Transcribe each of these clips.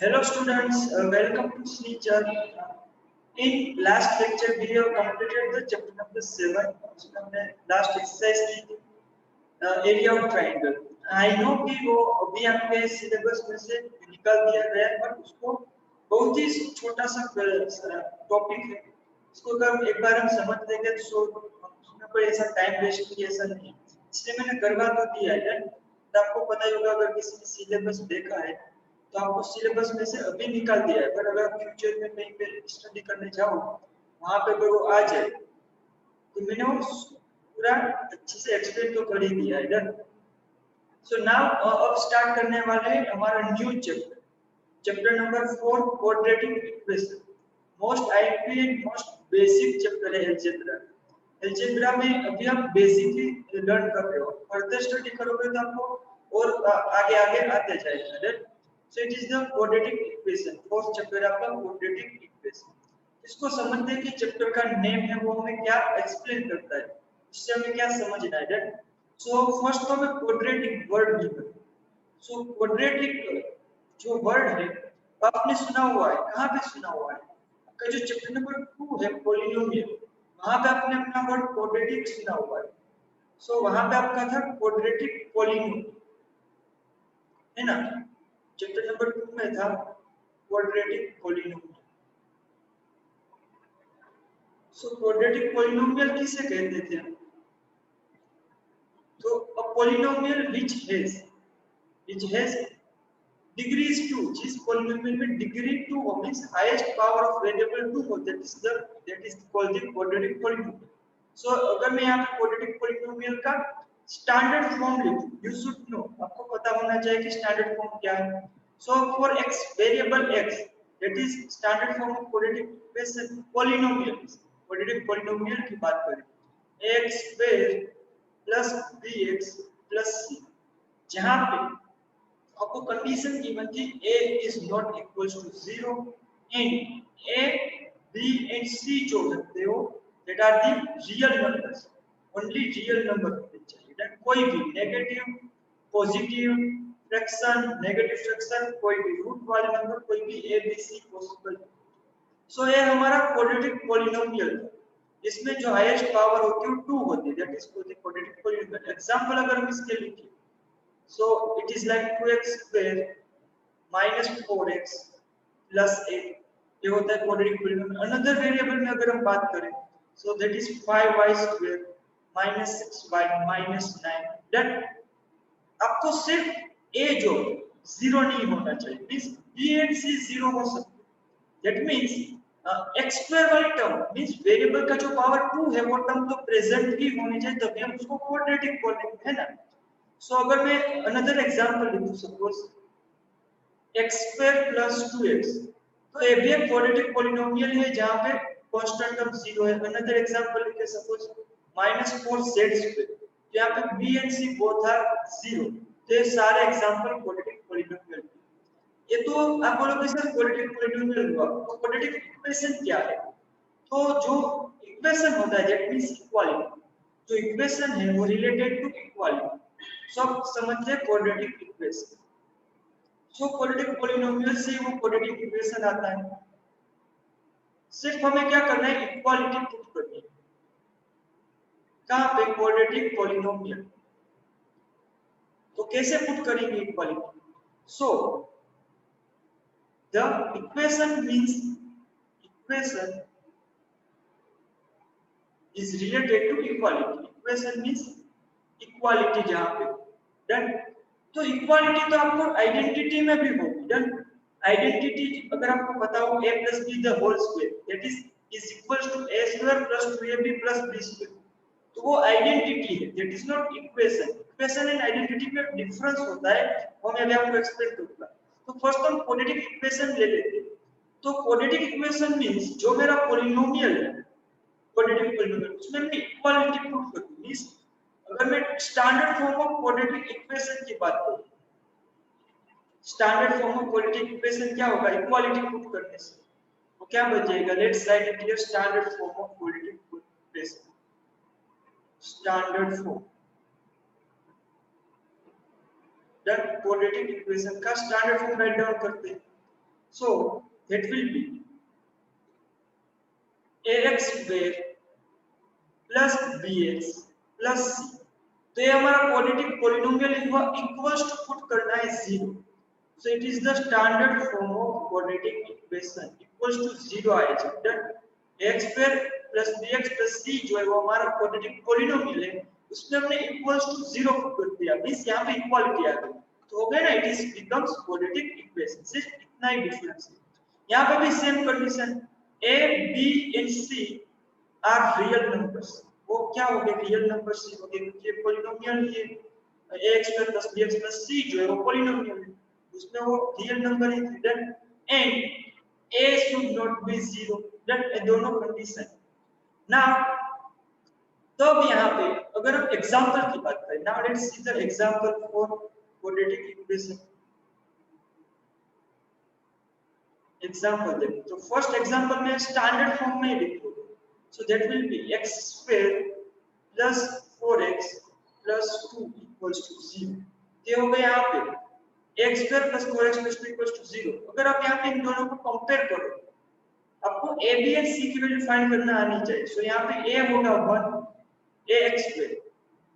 Hello students, welcome to Sneacher. In last lecture we have completed the chapter number 7. उसमें हमने last exercise की थी area of triangle. I know कि वो अभी आपके सिलेबस में से निकाल दिया गया है पर उसको बहुत ही छोटा सा टॉपिक है. इसको अगर एक बार हम समझ लेंगे तो उसमें कोई ऐसा टाइम वेस्ट की ऐसा नहीं है. इसलिए मैंने करवा तो दिया है. तो आपको पता ही होगा अगर किसी ने सिलेबस देखा है तो आपको सिलेबस में से अभी निकाल दिया है पर अगर फ्यूचर में कहीं पे स्टडी करने जाओ वहां पे अगर वो आ जाए तो मैंने वो पूरा अच्छे से एक्सप्लेन तो कर ही दिया है डन. सो नाउ अब स्टार्ट करने वाले हैं हमारा new chapter chapter number 4 quadratic equation. Most IP and most basic chapter है अलजेब्रा. अलजेब्रा में अभी आप बेसिकली लर्न कर रहे हो फर्दर स्टडी करोगे तो आपको और आगे आगे आते जाएगा. So it is the quadratic equation. Fourth chapter आपका quadratic equation. इसको समझते हैं कि चैप्टर का नेम है वो हमें क्या एक्सप्लेन करता है, इससे हमें क्या समझना है. सो फर्स्ट तो हमें quadratic वर्ड लिखो. सो quadratic जो वर्ड है आपने सुना हुआ है, कहाँ पे सुना हुआ है? आपका जो चैप्टर नंबर 2 है पॉलिनोमियल, वहां पे आपने अपना वर्ड quadratic सुना हुआ है. सो वहां पे आपका था quadratic polynomial है ना. चैप्टर नंबर 2 में था quadratic polynomial. So quadratic polynomial किसे कहते थे? तो a polynomial which has degrees 2, जिस पॉलिनोमियल में डिग्री 2 हो means highest power of variable 2 हो, that is called the quadratic polynomial. सो अगर मैं यहाँ पे क्वाड्रेटिक पॉलिनोमियल का स्टैंडर्ड फॉर्म लिखूं, यू शुड नो, आपको पता होना चाहिए कि स्टैंडर्ड फॉर्म क्या है. So for x variable x, that is standard form of quadratic equation polynomials. Quadratic polynomial की बात करें, x square plus bx plus c, जहाँ पे आपको कंडीशन गिवन थी a is not equals to 0 and a b and c जो रखते हो that are the real numbers, only real number होने चाहिए. that कोई भी negative positive fraction negative fraction कोई भी रूट वाले नंबर कोई भी a b c पॉसिबल. सो ये हमारा क्वाड्रेटिक पॉलिनोमियल है. इसमें जो हाईएस्ट पावर होती है वो 2 होती है, that is called quadratic polynomial. Example अगर हम इसके लिखें सो it is like 2x square minus 4x plus 8, ये होता है क्वाड्रेटिक पॉलिनोमियल. अनदर वेरिएबल में अगर हम बात करें so that is 5y square minus 6y minus 9. That आपको सिर्फ a जो 0 नहीं होना चाहिए, मींस b and c 0 हो सकते. दैट मींस x स्क्वायर वाली टर्म मींस वेरिएबल का जो पावर 2 है वो टर्म तो प्रेजेंट ही होनी चाहिए तभी हम उसको क्वाड्रेटिक बोलेंगे, है ना. सो अगर मैं अनदर एग्जांपल लिखूं suppose x square plus 2x, तो ये भी एक क्वाड्रेटिक पॉलिनोमियल है जहां पे कांस्टेंट टर्म 0 है. अनदर एग्जांपल लिखे सपोज -4z स्क्वायर, यहाँ पे b and c both are 0. तो ये सारे एग्जांपल क्वाड्रेटिक पॉलिनोमियल. ये तो आप बोलोगे सर क्वाड्रेटिक पॉलिनोमियल हुआ, तो क्वाड्रेटिक इक्वेशन क्या है? तो जो इक्वेशन होता है दैट मींस इक्वालिटी, जो इक्वेशन है वो रिलेटेड टू इक्वालिटी. सब समझते हैं quadratic equation. So quadratic polynomial से वो क्वाड्रेटिक इक्वेशन आता है. सिर्फ हमें क्या करना है, इक्वालिटी पुट करनी है. कहां पे? Quadratic polynomial. तो कैसे पुट करेंगे equality? So the equation means equation is related to equality. equation means equality जहां पे डन. तो इक्वालिटी तो आपको आइडेंटिटी में भी होगी डन. आइडेंटिटी अगर आपको पता हो a plus b the whole square that is equals to a square plus 2ab plus b square, तो वो आइडेंटिटी है, that is not equation. Equation and identity में डिफरेंस होता है, वो मैं अभी आपको एक्सप्लेन करूंगा. तो फर्स्ट हम क्वाड्रेटिक इक्वेशन ले लेते हैं. तो क्वाड्रेटिक इक्वेशन मींस जो मेरा पॉलिनोमियल है क्वाड्रेटिक पॉलिनोमियल उसमें मैं इक्वालिटी प्रूव करूं. मींस अगर मैं standard form of quadratic equation की बात करूं, standard form of quadratic equation क्या होगा? इक्वालिटी प्रूव करने से वो क्या बन जाएगा? Let's write it here standard form of quadratic equation. Standard form that quadratic equation का स्टैंडर्ड फॉर्म राइट डाउन करते हैं. So that will be ax square plus bx plus c. तो ये हमारा quadratic polynomial equals to put करना है 0. So it is the standard form of quadratic equation equals to 0 आएगा. Done. ax square plus bx plus c जो है वो हमारा क्वाड्रेटिक पॉलिनोमियल है, उसमें हमने इक्वल्स टू 0 पुट कर दिया, मींस यहाँ पे इक्वालिटी आ गई. तो हो गया ना, it is becomes quadratic equation. सिर्फ इतना ही डिफरेंस है. यहाँ पे भी same condition, a b and c are real numbers. वो क्या हो गए, रियल नंबर्स हो गए, क्योंकि ये पॉलिनोमियल है. ax square plus bx plus c जो है वो पॉलिनोमियल है, उसमें वो रियल नंबर है. Done. And a should not be 0. Done. ये दोनों कंडीशन. नाउ तो अब यहाँ पे अगर हम एग्जांपल की बात करें, now let's see the example for quadratic equation. Example देखो, तो फर्स्ट एग्जांपल में स्टैंडर्ड फॉर्म में लिखो. So that will be x square plus 4x plus 2 equals to 0. ये हो गया यहाँ पे x square plus 4x plus 2 equals to 0. अगर आप यहाँ पे इन दोनों को कंपेयर करो, आपको a b and c की वैल्यू फाइंड करना आनी चाहिए. सो यहाँ पे a होगा 1 ax square,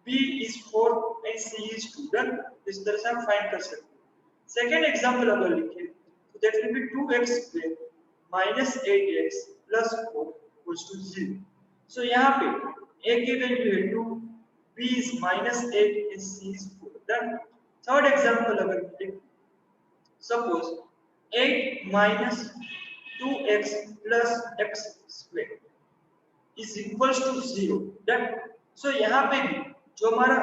b is 4 and c is 2. Done. इस तरह से आप फाइंड कर सकते हैं. सेकंड एग्जांपल अगर लिखें तो that will be 2x square minus 8x plus 4 equals to 0. So यहाँ पे a की वैल्यू है 2, b is minus 8 and c is 4. Done. Third example अगर लिखें, suppose 8 minus 2x plus x square is equals to 0. Done. So यहाँ पे भी जो हमारा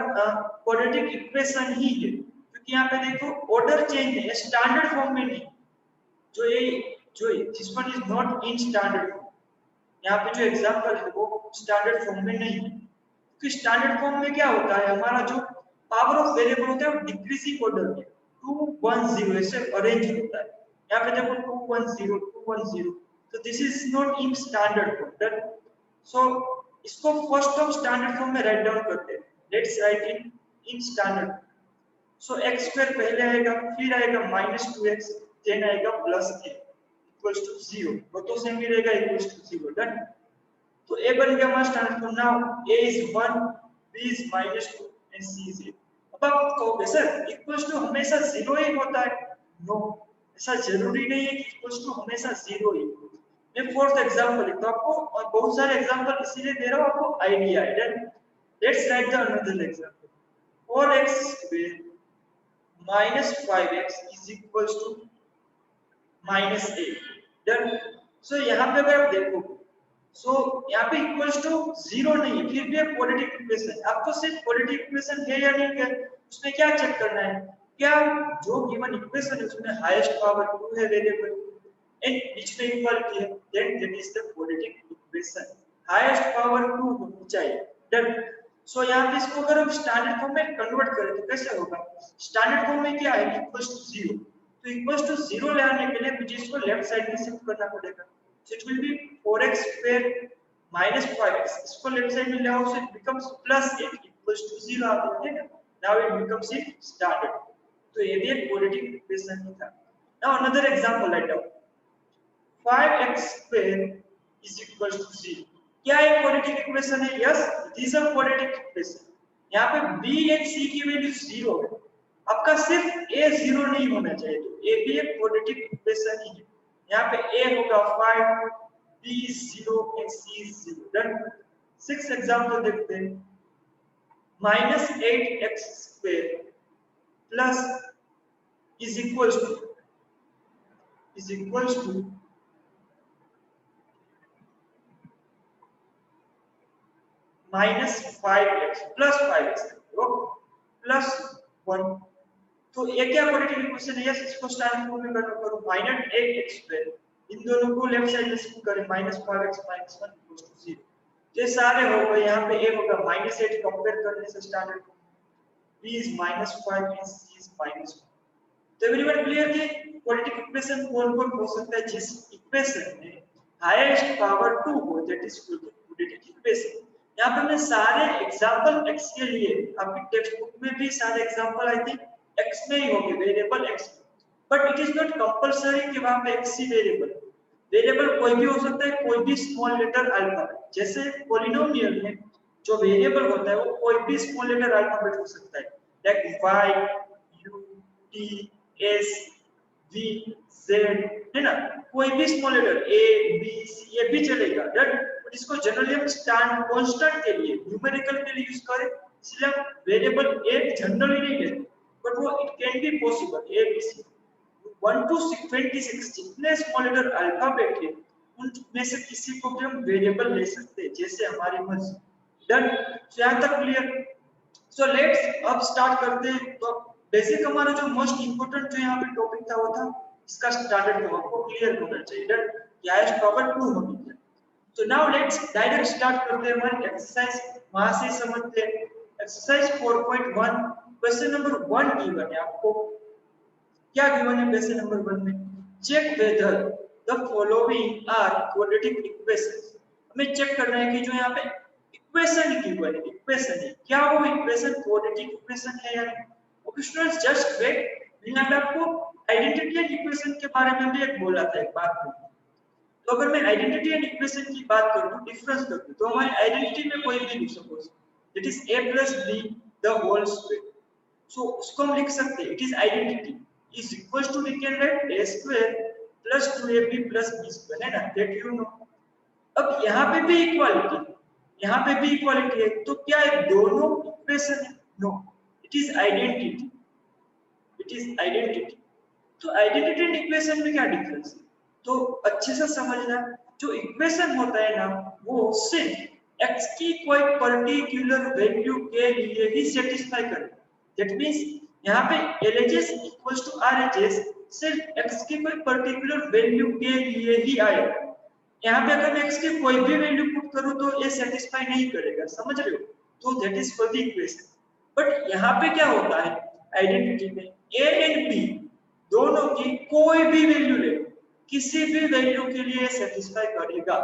क्वाड्रेटिक इक्वेशन ही है, क्योंकि यहाँ पे देखो ऑर्डर चेंज है, स्टैंडर्ड फॉर्म में नहीं. जो this one is not in standard. यहाँ पे जो एग्जांपल है वो स्टैंडर्ड फॉर्म में नहीं है, क्योंकि स्टैंडर्ड फॉर्म में क्या होता है, हमारा जो पावर ऑफ वेरिएबल होता है वो डिक्रीजिंग ऑर्डर में 2 1 0 ऐसे अरेंज होता है. यहाँ पे देखो 2 1 0 2 1 0. तो this is not in standard form. So इसको फर्स्ट ऑफ स्टैंडर्ड फॉर्म में राइट डाउन करते हैं. Let's write in standard. So x square पहले आएगा, फिर आएगा -2x, देन आएगा +a equals to 0. तो सेम ही रहेगा equals to 0. डन. तो a बन गया हमारा standard form. Now a is 1, b is -2 and c is 8. अब आप कहोगे सर equals to हमेशा 0 ही होता है. नो, ऐसा जरूरी नहीं है कि equals to हमेशा 0 ही. मैं फोर्थ एग्जांपल लिखता हूं आपको, और बहुत सारे एग्जांपल इसीलिए दे रहा हूं आपको आईडिया है. Done. Let's write the another example. 4x square minus 5x is equals to -8. Done. So यहाँ पे अगर आप देखो, सो यहाँ पे इक्वल्स टू 0 नहीं है, फिर भी एक क्वाड्रेटिक इक्वेशन. आपको सिर्फ क्वाड्रेटिक इक्वेशन है या नहीं है, उसमें क्या चेक करना है, क्या जो गिवन इक्वेशन है उसमें हाईएस्ट पावर 2 है वेरिएबल एंड बीच में इक्वलिटी है, then that is the quadratic equation. Highest power 2 होनी चाहिए. डन. सो यहाँ पे इसको अगर हम स्टैंडर्ड फॉर्म में कन्वर्ट करें तो कैसे होगा, स्टैंडर्ड फॉर्म में क्या है, इक्वल्स टू 0. तो इक्वल्स टू 0 लाने के लिए मुझे इसको लेफ्ट साइड में शिफ्ट करना पड़ेगा. So it will be 4x square minus 5x. इसको लेफ्ट साइड में ले आओ, so it becomes +8 equals to 0 आ गया. ठीक है. Now it becomes in standard. तो ये भी एक क्वाड्रेटिक इक्वेशन ही था. Now another example write down. 5x square is equals to 0. क्या एक क्वाड्रेटिक इक्वेशन है? Yes, it is a quadratic equation. यहाँ पे b and c की वैल्यू 0 है. आपका सिर्फ a 0 नहीं होना चाहिए, तो a भी एक क्वाड्रेटिक इक्वेशन ही है. यहाँ पे a होगा 5, b is 0 and c is 0. Done. 6 example देखते हैं. -8x square plus is equals to -5x plus 5x plus 1. तो ये क्या क्वाड्रेटिक इक्वेशन है? यस, इसको स्टैंडर्ड फॉर्म में कन्वर्ट करो. -8x square, इन दोनों को लेफ्ट साइड में शिफ्ट करें, -5x - 1 इक्वल्स टू 0. ये सारे हो गए. यहाँ पे a होगा -8 कंपेयर करने से standard form, b is -5 and c is -1. तो एवरीवन क्लियर कि क्वाड्रेटिक इक्वेशन कौन-कौन हो सकता है जिस इक्वेशन में हाईएस्ट पावर 2 हो, दैट इज क्वाड्रेटिक इक्वेशन. यहाँ पे मैं सारे एग्जांपल x के लिए, आपकी टेक्स्ट बुक में भी सारे एग्जांपल आई थिंक x में ही होंगे, variable x. But it is not compulsory कि वहां पे एक्स ही वेरिएबल कोई भी हो सकता है, कोई भी स्मॉल लेटर अल्फाबेट। जैसे पॉलिनोमियल में जो वेरिएबल होता है वो कोई भी स्मॉल लेटर अल्फाबेट हो सकता है, like Y, U, T, S, V, Z, है ना, कोई भी small letter A, B, C ये भी चलेगा। बट इसको जनरली हम स्टैंड कांस्टेंट के लिए, न्यूमेरिकल के लिए यूज करें, इसलिए हम वेरिएबल एक जनरली नहीं लेते, बट वो it can be possible A B C 1 to 26 जितने स्मॉल लेटर अल्फाबेट है उनमें से किसी को भी हम वेरिएबल ले सकते हैं, जैसे हमारी मर्जी। डन, सो यहाँ तक क्लियर। सो लेट्स अब स्टार्ट करते हैं। तो बेसिक हमारा जो मोस्ट इंपोर्टेंट जो यहाँ पे टॉपिक था वो था इसका स्टार्टेड फॉर्म, आपको क्लियर होना चाहिए। डन, क्या है पावर 2 होगी। तो नाउ लेट्स डायरेक्ट स्टार्ट करते हैं हमारी एक्सरसाइज, वहां से समझते हैं। एक्सरसाइज 4.1 क्वेश्चन नंबर 1 गिवन है आपको। क्या गिवन है क्वेश्चन नंबर 1 में? Check whether the following are quadratic equations. हमें चेक करना है कि जो यहाँ पे इक्वेशन गिवन है, इक्वेशन है, क्या वो इक्वेशन क्वाड्रेटिक इक्वेशन है या नहीं। Okay students, just wait. मैंने यहाँ पे आपको आइडेंटिटी एंड इक्वेशन के बारे में भी एक बोला था एक बात में। तो अगर मैं आइडेंटिटी एंड इक्वेशन की बात करूं, डिफरेंस करूं, तो हमारी आइडेंटिटी में कोई भी लिख suppose that is a plus b the whole square. So उसको हम लिख सकते हैं, it is identity is equal to, we can write a square plus 2ab plus b square, है ना, दैट यू नो। अब यहाँ पे भी इक्वालिटी, यहाँ पे भी इक्वालिटी है, तो क्या है दोनों इक्वेशन है? No, it is identity, it is identity. तो आइडेंटिटी एंड इक्वेशन में क्या डिफरेंस है? तो अच्छे से समझना, जो इक्वेशन होता है ना वो सिर्फ x की कोई पर्टिकुलर वैल्यू के लिए ही सेटिस्फाई करे। दैट मींस यहाँ पे LHS इक्वल्स टू RHS सिर्फ x की कोई पर्टिकुलर वैल्यू के लिए ही आएगा। यहाँ पे अगर मैं x की कोई भी वैल्यू पुट करूं तो ये सेटिस्फाई नहीं करेगा, समझ रहे हो? तो that is for the equation. But यहाँ पे क्या होता है आइडेंटिटी में, a एंड b दोनों की कोई भी वैल्यू ले, किसी भी वैल्यू के लिए सेटिस्फाई करेगा,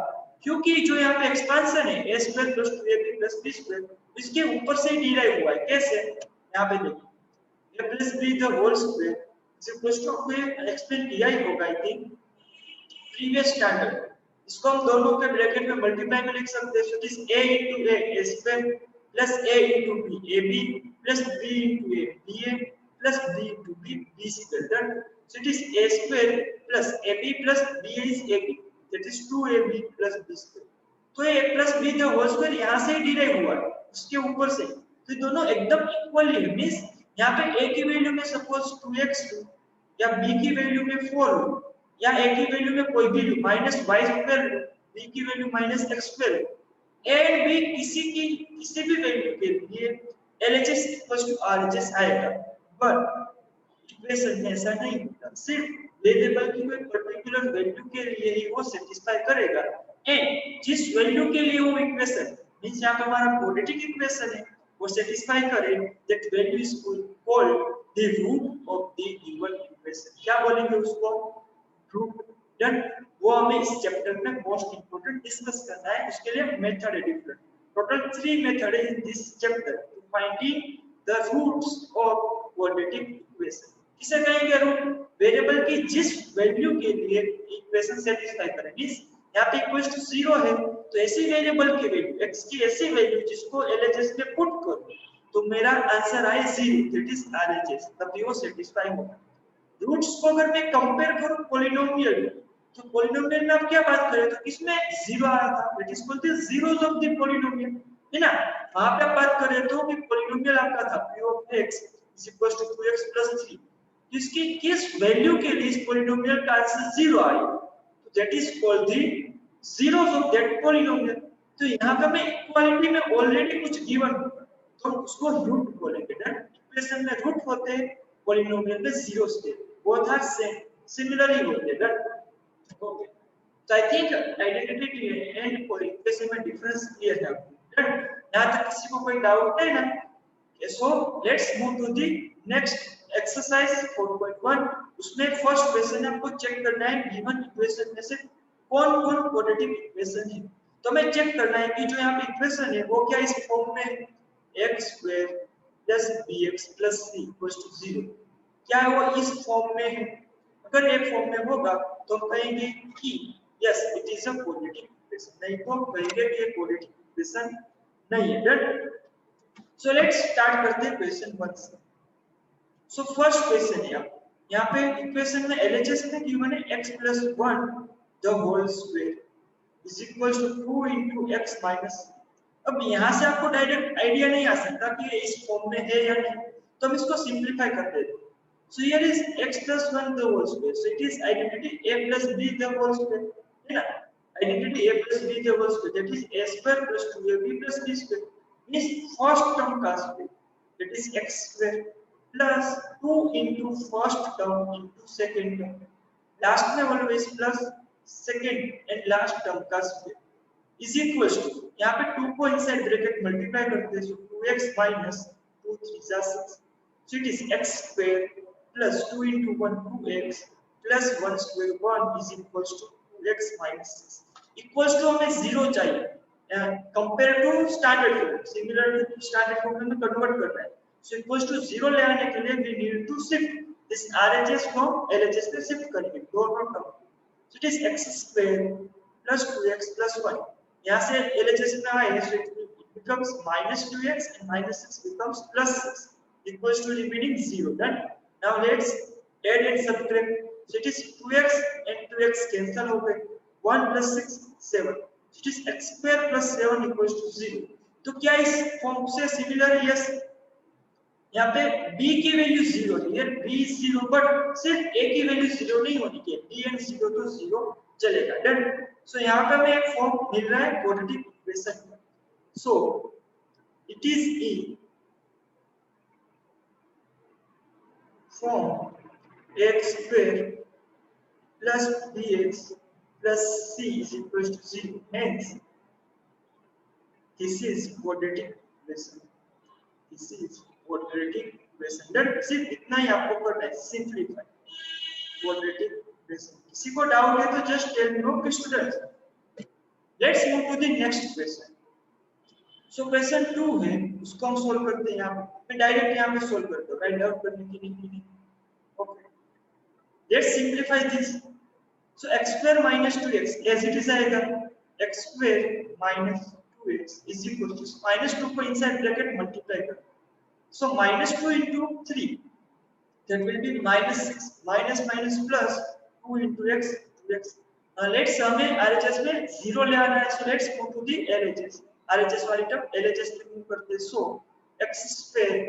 क्योंकि जो यहाँ पे एक्सपेंशन है a square plus 2ab plus b square, इसके ऊपर से डिराइव हुआ है। कैसे? यहाँ पे देखिए a plus b the whole square is equal to, आपको एक्सप्लेन किया ही होगा आई थिंक प्रीवियस स्टैंडर्ड। इसको हम दोनों के ब्रैकेट में मल्टीप्लाई में लिख सकते हैं, so this a into a square plus a into b ab plus b into a ba plus b into b b square. Done. So it is a square plus ab plus b is ab, that is 2ab plus b square. तो ये a plus b जो whole square यहाँ से derive हुआ है उसके ऊपर से, तो ये दोनों एकदम इक्वली है। मींस यहाँ पे a की वैल्यू में सपोज 2x या b की वैल्यू में 4 या a की वैल्यू में कोई भी माइनस y स्क्वायर, b की value minus x square, a and b किसी भी वैल्यू के लिए LHS इक्वल्स टू RHS आएगा। बट इक्वेशन में ऐसा नहीं होता, सिर्फ वेरिएबल की कोई पर्टिकुलर वैल्यू के लिए ही वो सेटिस्फाई करेगा। एंड जिस वैल्यू के लिए वो इक्वेशन मींस यहाँ पे हमारा क्वाड्रेटिक इक्वेशन है वो सेटिस्फाई करे, that value is called the root of the given equation. क्या बोलेंगे उसको? रूट। डन, वो हमें इस चैप्टर में मोस्ट इंपोर्टेंट डिस्कस करना है, उसके लिए मेथड है डिफरेंट। टोटल 3 मेथड है in this chapter to finding the roots of quadratic equation. किसे कहेंगे रूट? वेरिएबल की जिस वैल्यू के लिए इक्वेशन सेटिस्फाई करे। मींस यहाँ पे इक्वल्स टू 0 है तो ऐसी वेरिएबल की वैल्यू x की ऐसी वैल्यू जिसको LHS में पुट करो तो मेरा आंसर आए 0, दैट इज RHS, तभी वो सेटिस्फाई होगा। रूट्स को अगर मैं कंपेयर करूं पॉलिनोमियल तो पॉलिनोमियल में आप क्या बात करें तो इसमें 0 आ रहा था, that is called the zeros of the polynomial, है ना। वहां पे आप बात करें तो कि पॉलिनोमियल आपका था p of x is equals to 2x plus 3, इसकी किस वैल्यू के लिए इस पॉलिनोमियल का आंसर 0 आया तो that is called the zeros of that polynomial. तो यहां पे हमें इक्वालिटी में ऑलरेडी कुछ गिवन तो उसको रूट बोलेंगे। डन, इक्वेशन में रूट होते हैं, पॉलिनोमियल में जीरोस थे, बोथ आर सेम, सिमिलर ही होते हैं। Done, okay. So I think identity and equation में डिफरेंस क्लियर है आपको। डन, यहां तक किसी को कोई डाउट है ना? So let's move to the next exercise 4.1। उसमें फर्स्ट क्वेश्चन है, आपको चेक करना है गिवन इक्वेशन में से कौन-कौन क्वाड्रेटिक इक्वेशन है। तो हमें चेक करना है कि जो यहाँ पे इक्वेशन है वो क्या इस फॉर्म में है, x square plus bx plus c equals to 0, क्या है वो इस फॉर्म में है? अगर एक फॉर्म में होगा तो हम कहेंगे कि yes it is a quadratic equation, नहीं तो हम कहेंगे कि ये क्वाड्रेटिक इक्वेशन नहीं है। डन। सो लेट्स स्टार्ट करते हैं क्वेश्चन 1 से। सो फर्स्ट क्वेश्चन है यहाँ पे इक्वेशन में एलएचएस में गिवन है x plus 1 the whole square is equals to 2 into x minus। अब यहाँ से आपको डायरेक्ट आइडिया नहीं आ सकता कि ये इस फॉर्म में है या नहीं, तो हम इसको सिंपलीफाई कर देते हैं। So here is x plus 1 the whole square, so it is identity a plus b the whole square, है ना। identity a plus b the whole square, that is a square plus 2ab plus b square, is first term का square, that is x square plus 2 into first term into second term, last में always plus second and last term का square is equals to, यहाँ पे 2 को inside bracket multiply करते हैं, so 2x minus 2 3 जा 6, so it is x square plus 2 into 1 2x plus 1 square 1 is equals to 2x minus 6 equals to हमें 0 चाहिए compare to standard form, similar to standard form में convert करना है। So equals to 0 ले आने के लिए we need to shift this RHS from LHS में शिफ्ट करेंगे दोनों term. So it is x square plus 2x plus 1, यहाँ से LHS में आए so it becomes minus 2x and minus 6 becomes plus 6 equals to remaining 0। Done। Now let's add and subtract, so it is 2x and 2x cancel हो गए, 1 plus 6 7, so it is x square plus 7 equals to 0। तो क्या इस form से similar है? Yes. यहाँ पे b की वैल्यू 0 है, यार b is 0, बट सिर्फ a की वैल्यू 0 नहीं होनी चाहिए, b and 0 तो 0 चलेगा। डन। सो यहाँ पे हमें एक फॉर्म मिल रहा है क्वाड्रेटिक इक्वेशन का। सो it is in form x square plus bx plus c is equals to 0, hence this is quadratic equation, this is quadratic equation। Done. सिर्फ इतना ही आपको करना है, सिंपलीफाई quadratic equation। किसी को डाउट है तो just tell me, okay students. Let's move to the next question. So question 2 है, उसको हम सोल्व करते हैं। यहाँ मैं डायरेक्ट यहाँ पे सोल्व करता हूँ, राइट डाउन करने की नहीं। Okay let's simplify this. So x square minus 2x as it is आएगा, x square minus 2x is equal to minus 2 को इनसाइड ब्रैकेट मल्टीप्लाई कर, so minus 2 into 3 that will be minus 6 minus minus plus 2 into x 2x। let's हमें RHS में 0 ले आना है, so let's move to the LHS, RHS वाली term LHS में move करते हैं। so x square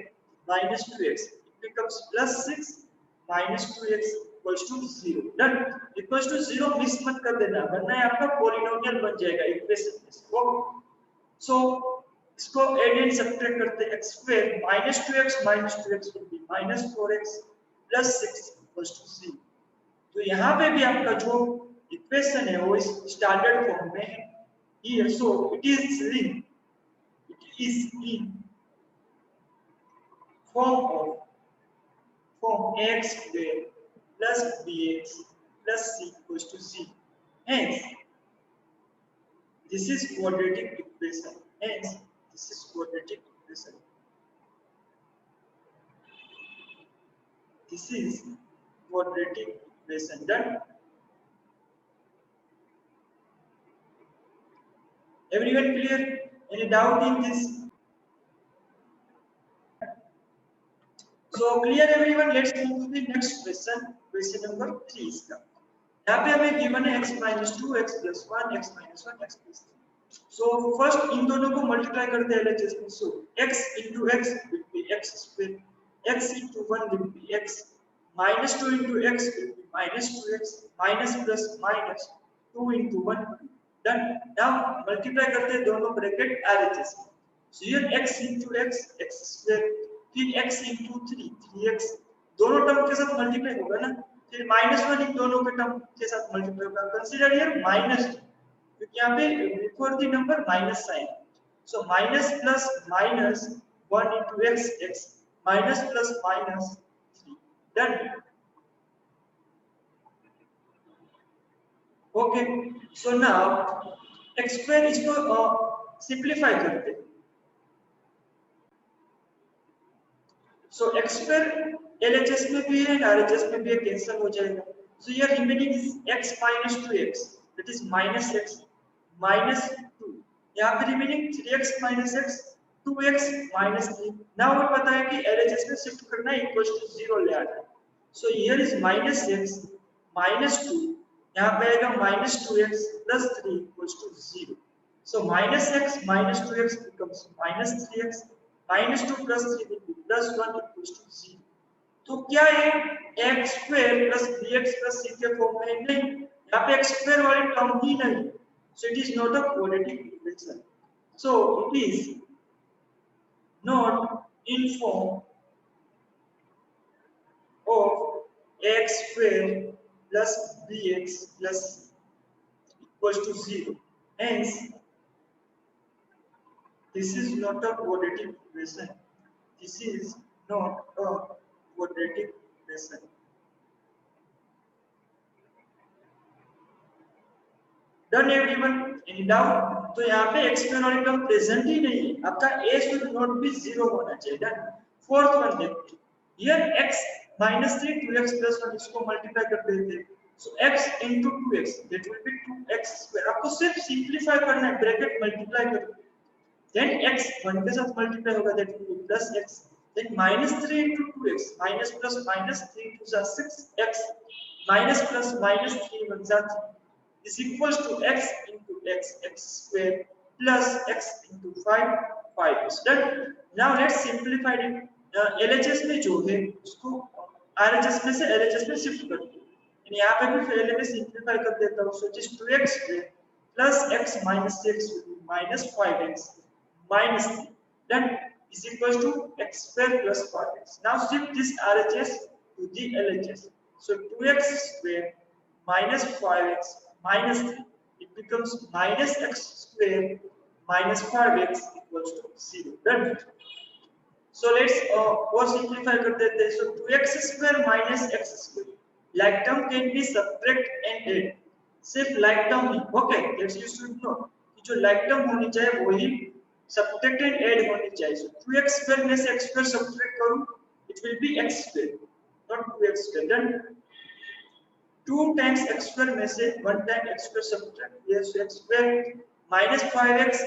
minus 2x it becomes plus 6 minus 2x equals to 0। Done. equals to 0 miss मत कर देना, वरना ये आपका पॉलिनोमियल बन जाएगा इक्वेशन में। सो इसको ऐड एंड सब्ट्रैक्ट करते हैं, x square minus 2x will be minus 4x plus 6 equals to 0। तो यहाँ पे भी आपका जो इक्वेशन है वो इस स्टैंडर्ड फॉर्म में है here, so it is in form x square plus bx plus c equals to 0, hence this is quadratic equation, hence this is quadratic equation, this is quadratic equation। Done। Everyone clear? Any doubt in this? So clear everyone, let's move to the next question, question number 3 इसका। यहाँ पे हमें given है x minus 2 x plus 1 x minus 1 x plus 3। so first इन दोनों को multiply करते हैं LHS में, so x into x will be x square, x into 1 will be x, minus 2 into x will be minus 2x, minus plus minus 2 into 1। Done। now multiply करते हैं दोनों bracket RHS में, so here x into x x square, फिर x into 3 3x, दोनों term के साथ multiply होगा ना, फिर -1 इन दोनों के टर्म के साथ मल्टीप्लाई होगा। कंसीडर हियर माइनस, क्योंकि यहाँ पे before the number minus sign, so minus plus minus 1 into x x minus plus minus 3। Done. Okay so now x square इसको सिंपलीफाई करते हैं, सो x स्क्वायर LHS में भी है RHS में भी कैंसिल हो जाएगा, So here remaining is x minus 2x, that is minus x minus 2. यहाँ पे remaining 3x minus x 2x minus 3. now हमें पता है कि LHS में शिफ्ट करना है equals to 0 ले आना है. so here is minus x minus 2, यहाँ पे आएगा minus 2x plus 3 equals to 0. so minus x minus 2x becomes minus 3x, minus 2 plus 3 will be plus 1 equals to 0. तो क्या है X square plus B X plus C के form में नहीं, यहाँ पे एक्स स्क्वायर वाली टर्म ही नहीं, so it is not a quadratic equation. So it is not in form of X square plus B X plus equals to 0. Hence this is not a quadratic equation. This is not a quadratic equation. Done everyone? Any doubt? तो यहाँ पे x में वाली term present ही नहीं है, आपका a should not be 0 होना चाहिए. Done. फोर्थ वन देखते हैं. Here x minus 3 2x plus 1 इसको मल्टीप्लाई कर देते हैं. So x into 2x that will be 2x square. आपको सिर्फ सिंप्लीफाई करना है, ब्रैकेट मल्टीप्लाई करना है. Then x 1 के साथ मल्टीप्लाई होगा, that will be plus x. Then minus 3 into 2x, minus plus minus 3 to 6x, minus plus minus 3 1 is equals to x into x, x square plus x into 5, 5 is done. Now let's simplify it. LHS में जो है उसको RHS में से LHS में shift कर दो. यहाँ पे भी पहले मैं सिंप्लीफाई कर देता हूँ. So just 2x square plus x minus 6 will be minus 5x minus 3, then is equals to x square plus 5x. Now shift this RHS to the LHS. So 2x square minus 5x minus 3, it becomes minus x square minus 5x equals to 0. Done. So let's और simplify कर देते हैं. So 2x square minus x square, like term can be subtract and add. सिर्फ like term he. Okay, that's you should know कि जो like term होनी चाहिए वही subtract and add होनी चाहिए. So 2x square में से x square subtract करूँ, it will be x square, not 2x square. Then 2 times x square में से 1 time x square subtract. Yes, so x square minus 5x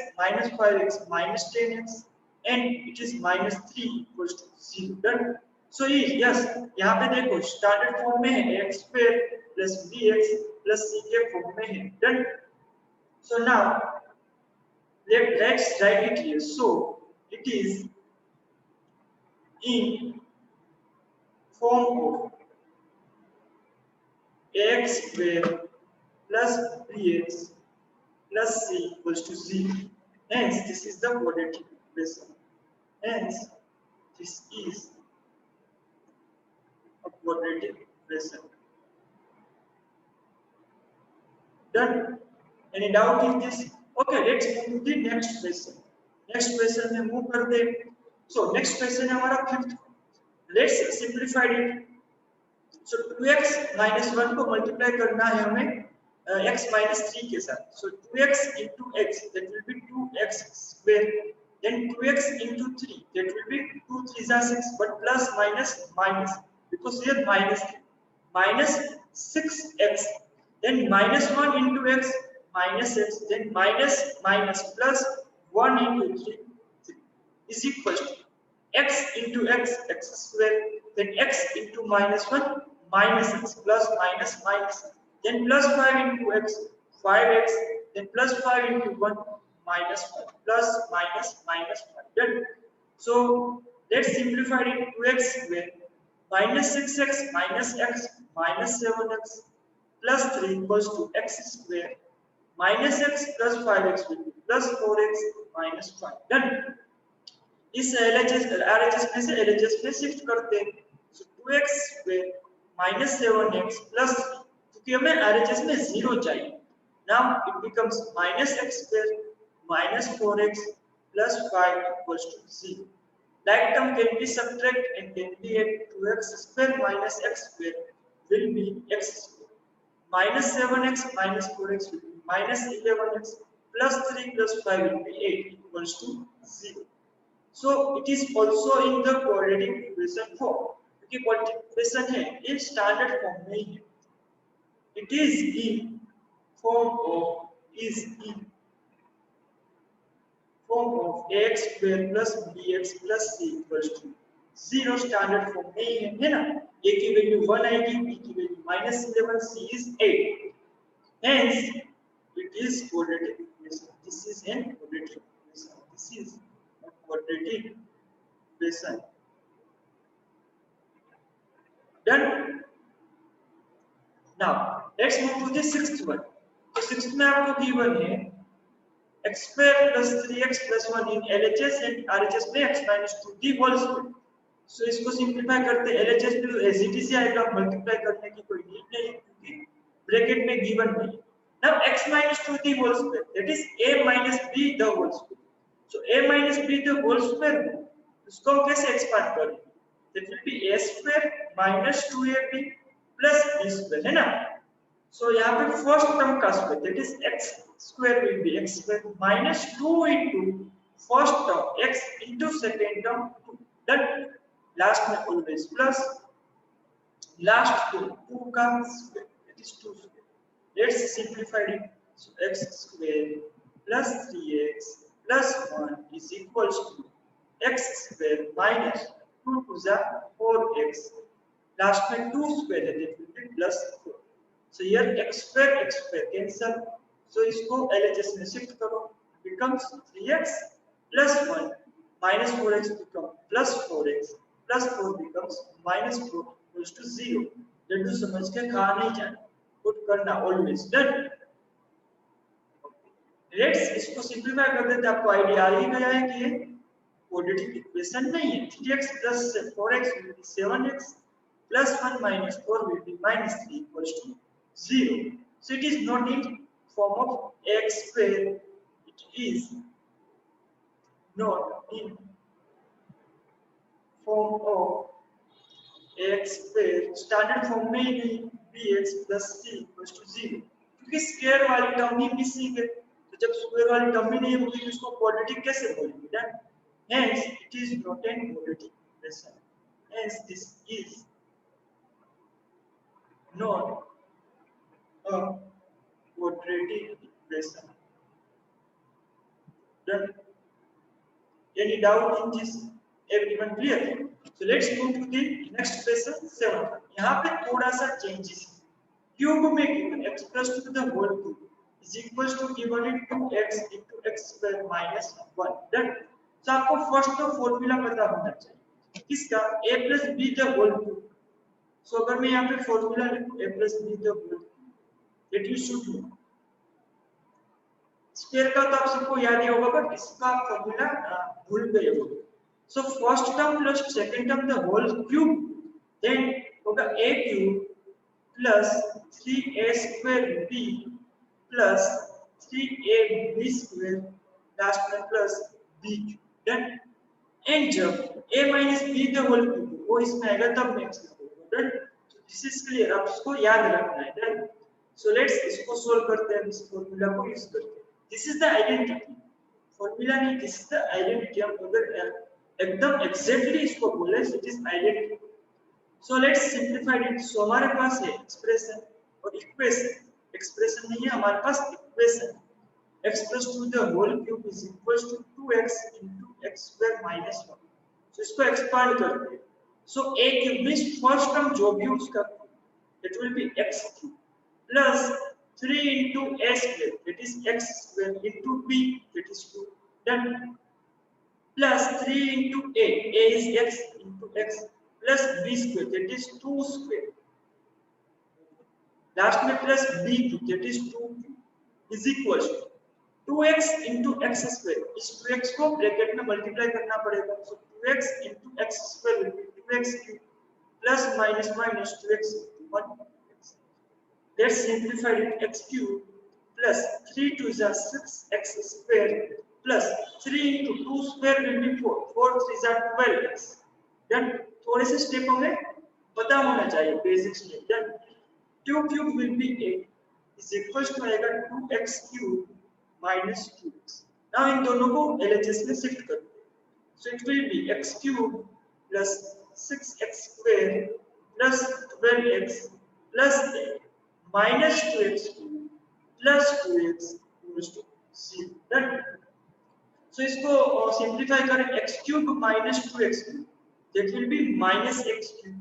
minus 10x and it is minus 3 equals to 0. Done. So yes, यहाँ पे देखो standard form में है x square plus bx plus c के form में है. Done. So now let's write it here. So it is in form of x square plus bx plus c equals to 0. Hence this is the quadratic equation. Hence this is a quadratic equation. Done. Any doubt in this? Okay, let's move to the next question. Next question में move करते हैं. So next question है हमारा fifth. Let's simplify it. So 2x minus 1 को multiply करना है हमें x minus 3 के साथ. So 2x into x, that will be 2x square. Then 2x into 3, that will be 2 3s are 6, but plus minus minus because here minus 3, minus 6x. Then minus 1 into x minus x, then minus minus plus 1 into 3, 3 is equal to x into x, x square, then x into minus 1 minus x plus minus minus, then plus 5 into x, 5x, then plus 5 into 1 minus 5 plus minus minus 5. Done. So let's simplify it. 2x square minus 6x minus x minus 7x plus 3 equals to x square minus x plus 5x will be plus 4x minus 5. Done. इस RHS में से LHS में shift करते हैं. So 2x square minus 7x plus 3, क्योंकि हमें RHS में 0 चाहिए. Now it becomes minus x square minus 4x plus 5 equals to 0. Like term can be subtract and can be add. 2x square minus x square will be x square. Minus 7x minus 4x will be minus 11x plus 3 plus 5 will be 8 equals to 0. So it is also in the quadratic equation form. क्योंकि quadratic equation है ये standard form में ही है. it is in form of ax square plus bx plus c equals to 0 standard form में है ना, a की value 1 आएगी, b की value -11, c is 8, hence it is quadratic equation. This is an quadratic equation. This is a quadratic equation. Done. Now let's move to the sixth one. तो sixth में आपको given है x square plus 3x plus 1 in LHS and RHS में x minus 2 the whole square. So इसको simplify करते हैं, LHS में as it is आएगा, मल्टीप्लाई करने की कोई नीड नहीं क्योंकि ब्रैकेट में गिवन नहीं. Now x minus 2 the whole square, that is a minus b the whole square. So a minus b the whole square, इसको हम कैसे एक्सपांड करेंगे? That will be a square minus 2ab plus b square, है ना. So यहाँ पे first term का square, that is x square will be x square minus 2 into first term x into second term 2. Done. Last में always plus last 2 का square, that is 2 square. Let's simplify it. So x square plus 3x plus 1 is equals to x square minus 2 to the 4x. Last में 2 square है, that will be plus 4. So here x square cancel. So इसको LHS में shift करो, becomes 3x plus 1 minus 4x become plus 4x plus 4 becomes minus 4 equals to 0. Laddu समझ के खा नहीं जाना, पुट करना always. Done. Let's इसको सिंप्लीफाई कर देते हैं, आपको आइडिया आ ही गया है कि ये क्वाड्रेटिक इक्वेशन नहीं है. 3x plus 4x will be 7x plus 1 minus 4 will be minus 3 equals to 0. So it is not in form of x square, it is not in form of x square, standard form में नहीं, bx plus c equals to 0, क्योंकि square वाली term ही missing है. तो जब square वाली term ही नहीं होगी तो इसको क्वाड्रेटिक कैसे बोलेंगे? Then hence it is not an quadratic equation. Hence this is not a quadratic equation. Done. Any doubt in this? Everyone clear? So let's move to the next question 7. यहाँ पे थोड़ा सा चेंजेस. क्यूब में given x plus 2 the whole cube is equals to given it 2x into x square minus 1. Done. So आपको first तो formula पता होना चाहिए किसका, a plus b the whole cube. So अगर मैं यहाँ पे फॉर्मूला लिखूं a plus b the whole cube, that you should know. Square का तो आप सबको याद ही होगा, बट इसका फॉर्मूला भूल गए हो. So first term plus second term the whole cube, then होगा a cube plus 3a square b plus 3ab square, last में plus b cube. Then and जब a minus b the whole cube वो इसमें आएगा तब next होगा. Then so this is clear, आप इसको याद रखना है. Then so let's इसको सोल्व करते हैं इस फॉर्मूला को यूज करके. This is the identity, formula नहीं, this is the identity. हम अगर एकदम एग्जैक्टली इसको बोले it is identity. So let's simplify it. So हमारे पास है एक्सप्रेशन और इक्वेशन. एक्सप्रेशन नहीं है हमारे पास, equation. x plus 2 the whole cube is equals to 2x into x square minus 1. सो इसको एक्सपांड करते हैं. सो a cube means first term जो भी उसका it will B x cube plus 3 into a square, that is x square into b, that is 2. Then plus 3 into a is x into x plus b square, that is 2 square. Last में plus b cube, that is 2 is equals to 2x into x square. इस 2x को bracket में multiply करना पड़ेगा. So 2x into x square will be 2x cube plus minus minus 2x into 1x. Let's simplify it. X cube plus 3 to is 6x square plus 3 into 2 square will be 4. 4 3 are 12x. Then थोड़े से step हमें पता होना चाहिए, basic step. Then 2 cube will be 8 is equals to आएगा 2x cube minus 2x. Now इन दोनों को LHS में शिफ्ट करते हैं. So it will be x cube plus 6x square plus 12x plus 8 minus 2x plus 2x equals to 0 done. So इसको simplify करें, x cube minus 2x cube that will be minus x cube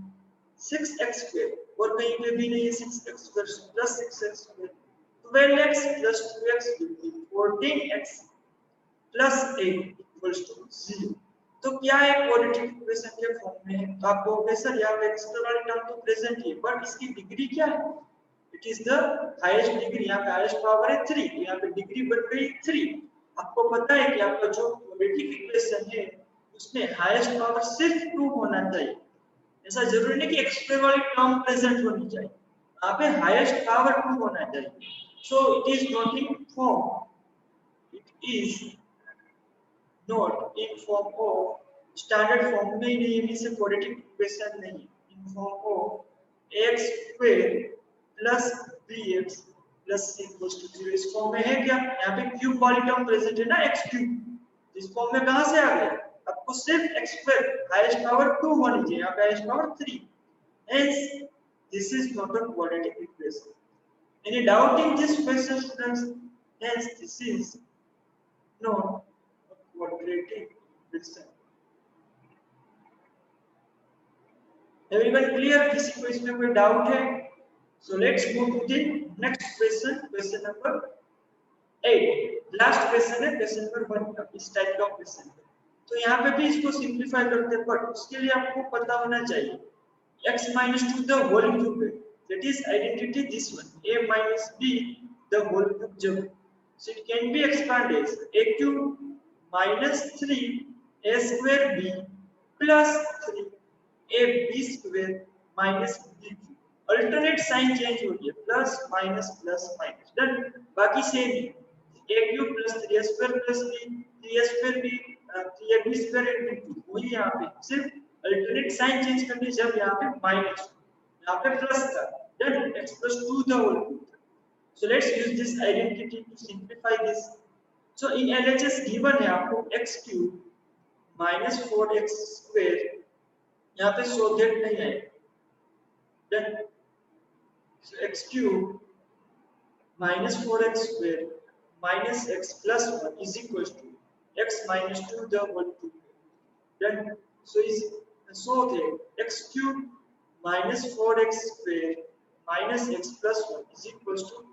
6x square, और कहीं पे भी नहीं है 6x square plus 6x square, 12x plus 2x will be 14x plus 8 equals to 0। तो क्या है पॉजिटिव इक्वेशन के फॉर्म में है, तो आपको सर यहाँ पे एक्स्ट्रा वाली टर्म तो प्रेजेंट है बट इसकी डिग्री क्या है, it is the highest degree, यहाँ पे हाईएस्ट पावर है 3, यहाँ पे डिग्री बन गई 3। आपको पता है कि आपका जो पॉजिटिव इक्वेशन है उसमें हाईएस्ट पावर सिर्फ 2 होना चाहिए, ऐसा जरूरी नहीं कि एक्स्ट्रा वाली टर्म प्रेजेंट होनी चाहिए, यहाँ पे हाईएस्ट पावर 2 होना चाहिए। So it is not in form, it is not in form of standard form में नहीं है, मींस क्वाड्रेटिक इक्वेशन नहीं, in form of x square plus bx plus c equals to 0। इस फॉर्म में है क्या, यहाँ पे क्यूब वाली टर्म प्रेजेंट है ना x क्यूब, इस फॉर्म में कहां से आ गया, आपको सिर्फ x स्क्वायर हाईएस्ट पावर 2 होनी चाहिए, यहाँ पे highest power 3, hence this is not a quadratic equation। Any doubt in this question students? Hence this is not quadratic equation। everyone clear, किसी को इसमें कोई डाउट है? So let's move to the next question, question number 8, last question है, question number 1 का इस type का question. तो यहाँ पे भी इसको सिंप्लीफाई करते हैं, बट उसके लिए आपको पता होना चाहिए x minus 2 the whole cube, that is identity this one, a minus b the whole cube जब, so it can be expanded as a cube minus 3 a square b plus 3 a b square minus b cube, alternate sign change हो गया, plus minus done, बाकी same है, a cube plus 3a square plus b 3a square b 3ab square into 2, वही यहाँ पे सिर्फ alternate sign change करनी, जब यहाँ पे माइनस यहाँ पे प्लस था, then x plus 2 the whole cube। So let's use this identity to simplify this। So in LHS given है आपको x cube minus 4x square, यहाँ पे so that नहीं है, then so x cube minus 4x square minus x plus 1 is equals to x minus 2 the whole cube, then so that x cube minus 4x square minus x plus 1 is equals to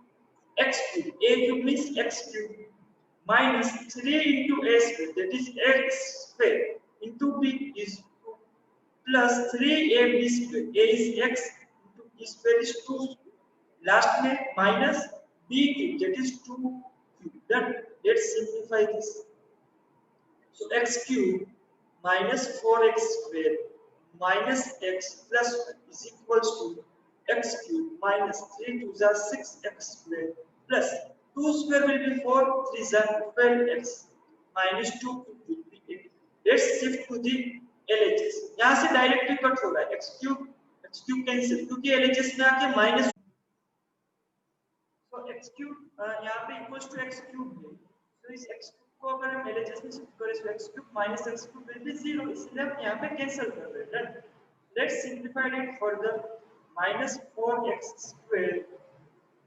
x cube, a cube means x cube minus 3 into a square, that is x square into b is 2 plus 3ab square, a is x into b square is 2, last में minus b cube, that is 2 cube, then let's simplify this। So x cube minus 4x square minus x plus 1 is equals to x cube minus 3 to the 6x square plus 2 square will be 4, 3 is 12x minus 2 cube will be 8। Let's shift to the LHS, यहाँ से directly cut हो रहा है, x cube cancel, क्योंकि LHS में आके minus, तो x cube यहाँ पे इक्वल्स टू x cube है, तो इस x को अगर हम LHS में शिफ्ट करें तो x cube minus x cube will be 0, इसलिए हम यहाँ पे कैंसिल कर रहे हैं, done. Let's simplify it further, minus 4x square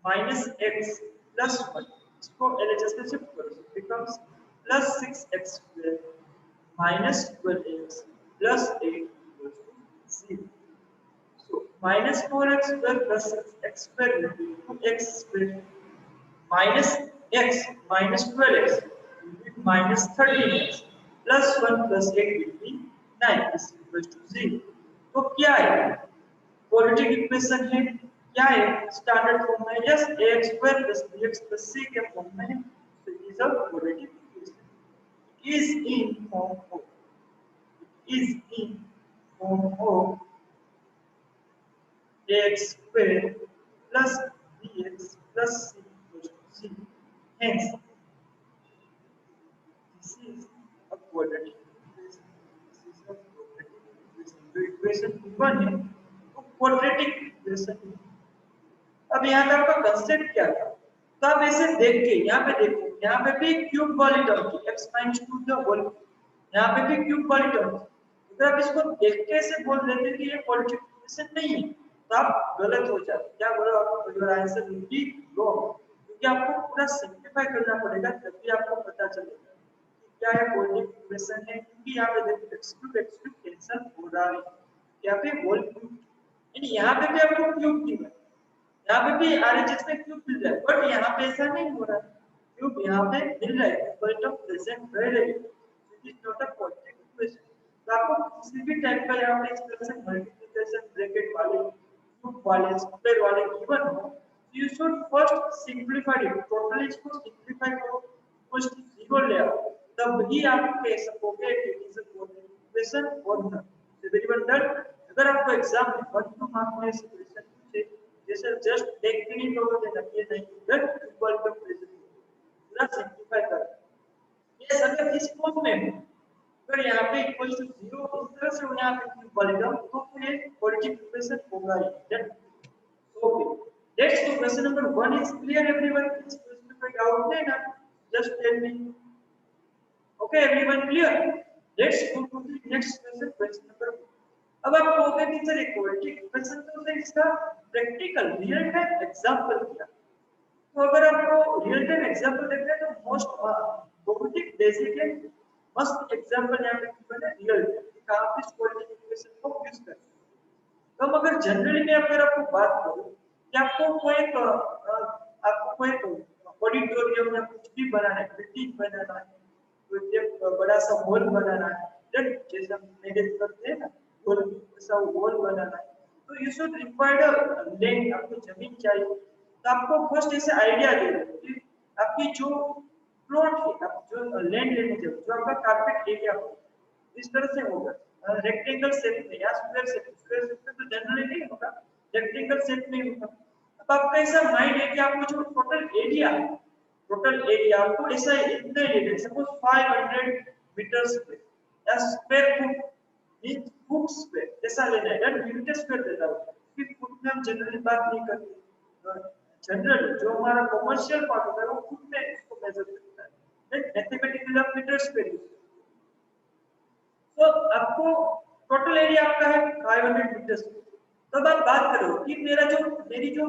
minus x plus 1, इसको LHS में शिफ्ट करो तो becomes plus 6x square minus 12x plus 8 equals to 0। So minus 4x square plus 6x square will be 2x square minus x minus 12x will be minus 13x plus 1 plus 8 will be 9 is equals to 0। तो क्या है quadratic equation है, क्या है standard form में, yes ax square plus bx plus c के form में है, तो it is a quadratic equation, is in form of, is in form of ax square plus bx plus c equals to 0, hence this is a quadratic equation, this is a quadratic equation, जो equation given है वो quadratic equation है। अब यहाँ पे आपका concept क्या था, तो आप ऐसे देख के यहाँ पे देखो, यहाँ पे भी क्यूब वाली टर्म थी x minus 2 the whole, यहाँ पे भी क्यूब वाली टर्म थी, अगर आप इसको देख के ऐसे बोल देते कि ये क्वाड्रेटिक इक्वेशन नहीं है, तो आप गलत हो जाते, क्या बोलो आप, your answer will be wrong, क्योंकि आपको पूरा सिंप्लीफाई करना पड़ेगा तभी आपको पता चलेगा कि क्या है कोऑर्डिनेट इक्वेशन है, क्योंकि यहाँ पे देखो x क्यूब कैंसिल हो रहा है, यहाँ पे होल क्यूब, यानी यहाँ पे भी आपको क्यूब दिया है, यहाँ पे भी आरएचएस में क्यूब मिल रहा है, बट यहाँ पे ऐसा नहीं हो रहा है, क्यूब यहाँ पे मिल रहा है बट ऑफ प्रेजेंट रह रही है, it is not a quadratic equation. तो आपको किसी भी टाइप का यहाँ पे एक्सप्रेशन मल्टीप्लिकेशन ब्रैकेट वाले क्यूब वाले स्क्वायर वाले गिवन हो, you should first simplify it, totally इसको सिंपलीफाई करो, फर्स्ट जीरो ले आओ, तब ही आप कह सकोगे कि it is a quadratic equation और नॉट। तो वेरी वेल डन। अगर आपको एग्जाम में 1-2 मार्क में ऐसे क्वेश्चन पूछे, जैसे जस्ट देख के नहीं करोगे ना, ये नहीं दैट इक्वल टू प्रेजेंट, पूरा सिंपलीफाई कर, ये अगर इस फॉर्म में हो, अगर यहाँ पे इक्वल टू 0 इस तरह से हो, यहाँ पे इक्वल तो फिर क्वाड्रेटिक इक्वेशन होगा ही, that okay. Let's do question number 1 is clear everyone, इस क्वेश्चन में कोई डाउट नहीं ना, just tell me. Okay, everyone clear? Let's go to the next question, question number 2. अब आप कहोगे कि सर इक्वालिटी क्वेश्चन तो सर इसका प्रैक्टिकल रियल टाइम एग्जांपल किया, तो अगर आपको रियल टाइम एग्जांपल देखना है तो मोस्ट बहुत ही बेसिक है, मस्त एग्जांपल यहाँ पे गिवन है रियल टाइम कि कहाँ पे इक्वालिटी इक्वेशन को यूज करते हैं। तो हम अगर जनरली में अगर आपको बात करूं कि आपको कोई ऑडिटोरियम या कुछ भी बनाना है, बिल्डिंग बनाना है, कोई एक बड़ा सा हॉल बनाना है, जैसे हम मैनेज करते हैं ना, हॉल ऐसा हॉल बनाना है, तो यू शुड रिक्वायर्ड लैंड, आपको जमीन चाहिए, तो आपको फर्स्ट ऐसे आइडिया दे रहे कि आपकी जो प्लॉट है, आप जो लैंड लेने जाओ, जो आपका कारपेट एरिया हो, इस तरह से होगा रेक्टेंगल शेप में या स्क्वायर शेप में तो जनरली नहीं होगा, रेक्टेंगल शेप में होगा। अब आपका ऐसा माइंड है कि आपको जो टोटल एरिया आपको ऐसा इतना ही लेना है, सपोज 500 मीटर स्क्वायर या square foot mean foot square ऐसा लेना है, यार मीटर स्क्वायर देता हूं, फिर फुट में हम जनरली बात नहीं करते, जनरल जो हमारा कमर्शियल पार्ट होता है वो फुट में इसको मेजर करता है, मैथमेटिकली हम मीटर स्क्वायर, तो आपको टोटल एरिया आपका है 500 मीटर। तब आप बात करो कि मेरी जो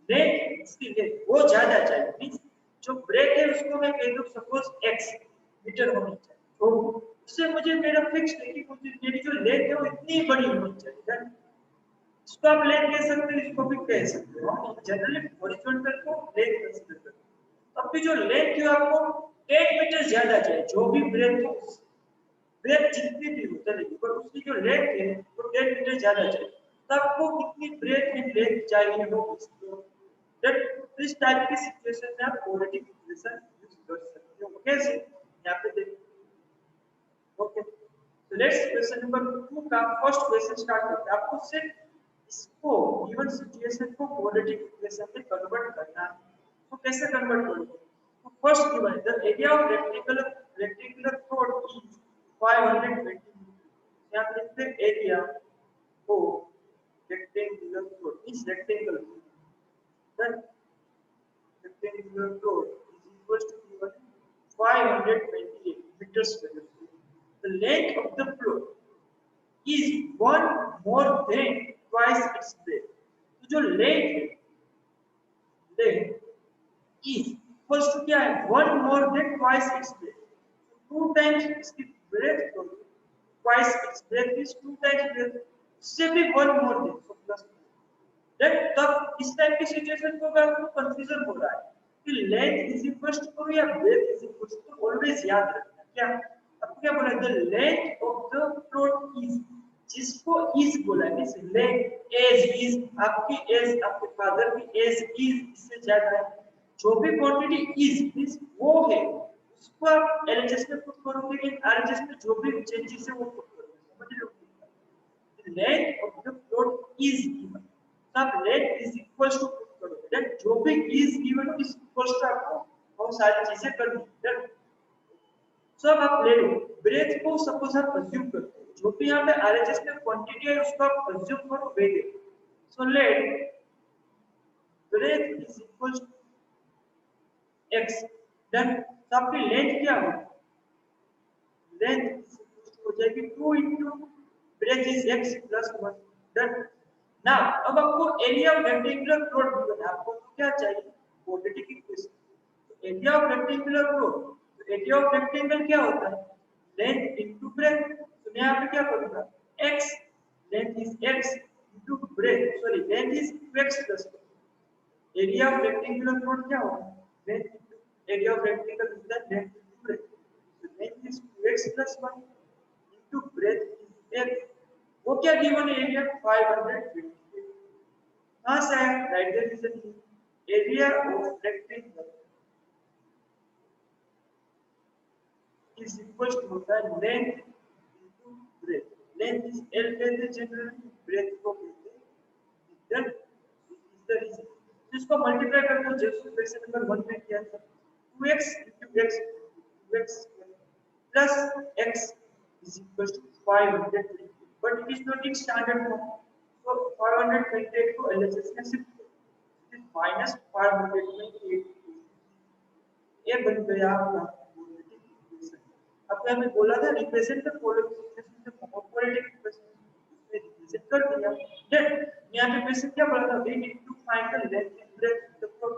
लेंथ है इसकी लेंथ वो ज्यादा चाहिए, मींस जो ब्रेथ है उसको मैं कह दूं सपोज x मीटर होनी चाहिए, तो उससे मुझे मेरा फिक्स है कि मुझे मेरी जो लेंथ है वो इतनी बड़ी होनी चाहिए, इसको आप लेंथ कह सकते हो, इसको भी कह सकते हो, हम जनरली हॉरिजॉन्टल को लेंथ कंसीडर करते हैं। अब भी जो लेंथ है आपको 10 मीटर ज्यादा चाहिए, जो भी ब्रेथ हो ब्रेथ जितनी भी हो चलेगी, पर उसकी जो लेंथ है वो 10 मीटर ज्यादा चाहिए, तो आपको कितनी ब्रेथ एंड लेंथ चाहिए वो दैट इस टाइप की सिचुएशन में आप क्वाड्रेटिक इक्वेशन यूज कर सकते हो। कैसे, यहाँ पे देखो, ओके, तो लेट्स क्वेश्चन नंबर 2 का फर्स्ट क्वेश्चन स्टार्ट करते हैं। आपको सिर्फ इसको गिवन सिचुएशन को क्वाड्रेटिक इक्वेशन में कन्वर्ट करना है, तो कैसे कन्वर्ट करोगे, तो first given the area of rectangular plot is 520, यहाँ पे लिखते हैं area of rectangular plot is rectangle, then rectangular plot is equal to given 528 meters square. The length of the plot is one more than twice its breadth. तो जो length is equals to क्या है, one more than twice its breadth. So 2 times इसकी breadth तो twice its breadth is 2 times breadth, उससे भी one more than, so plus that तब इस टाइप की सिचुएशन को अगर आपको कंफ्यूजन हो रहा है कि लेंथ इज इक्वल टू या breadth is equal to, always याद रखना क्या आपको क्या बोला, the length of the plot is, जिसको इज बोला है मींस लेंथ एज इज, आपकी एज आपके फादर की एज इज इससे ज्यादा है, जो भी क्वांटिटी इज मींस वो है, उसको आप एलएचएस में पुट करोगे, इन आरएचएस में जो भी चेंजेस है वो पुट करोगे, समझ लो, the length of the plot is given, तब length is equals to put करोगे, देन जो भी इज गिवन हो इस इक्वल्स टू आपको बहुत सारी चीजें करनी है, सो अब आप ले लो ब्रेथ को, सपोज आप अज्यूम करते हो, जो भी यहाँ पे आरएचएस में क्वांटिटी है उसको आप अज्यूम करो wait, so let breadth is equals to x, then तो आपकी लेंथ क्या होगी, लेंथ इज इक्वल्स टू हो जाएगी 2 into breadth is x plus 1, then ना अब आपको area of rectangular plot given है, आपको तो क्या चाहिए, quadratic equation. Area of rectangular plot, तो एरिया ऑफ रेक्टेंगल क्या होता है, लेंथ इनटू ब्रेथ। तो मैं यहाँ पे क्या करूंगा, x, length is x into breadth, sorry length is 2x plus 1। Area of rectangular plot क्या होगा, length into area of rectangle is the length into breadth. तो length is 2x plus 1 into breadth is x। वो क्या given है, area 520। कहां से है, write the reason, area of rectangle is equal to होता है length into breadth। length is L कहते हैं जनरली, breadth को कहते हैं मीटर। इस तरह से तो इसको मल्टीप्लाई करते हो, जैसे क्वेश्चन नंबर 1 में किया था, 2x into x 2x plus x is equal to 520, but it is not in standard form, so 528 को LHS में शिफ्ट करो, it is minus 528। ये बन गया आपका क्वाड्रेटिक इक्वेशन। आपको हमें बोला था रिप्रेजेंट द फॉलोइंग इक्वेशन से क्वाड्रेटिक इक्वेशन, उसमें रिप्रेजेंट कर दिया। देन यहां पे क्वेश्चन क्या बोला था, we need to find the length and breadth of the plot.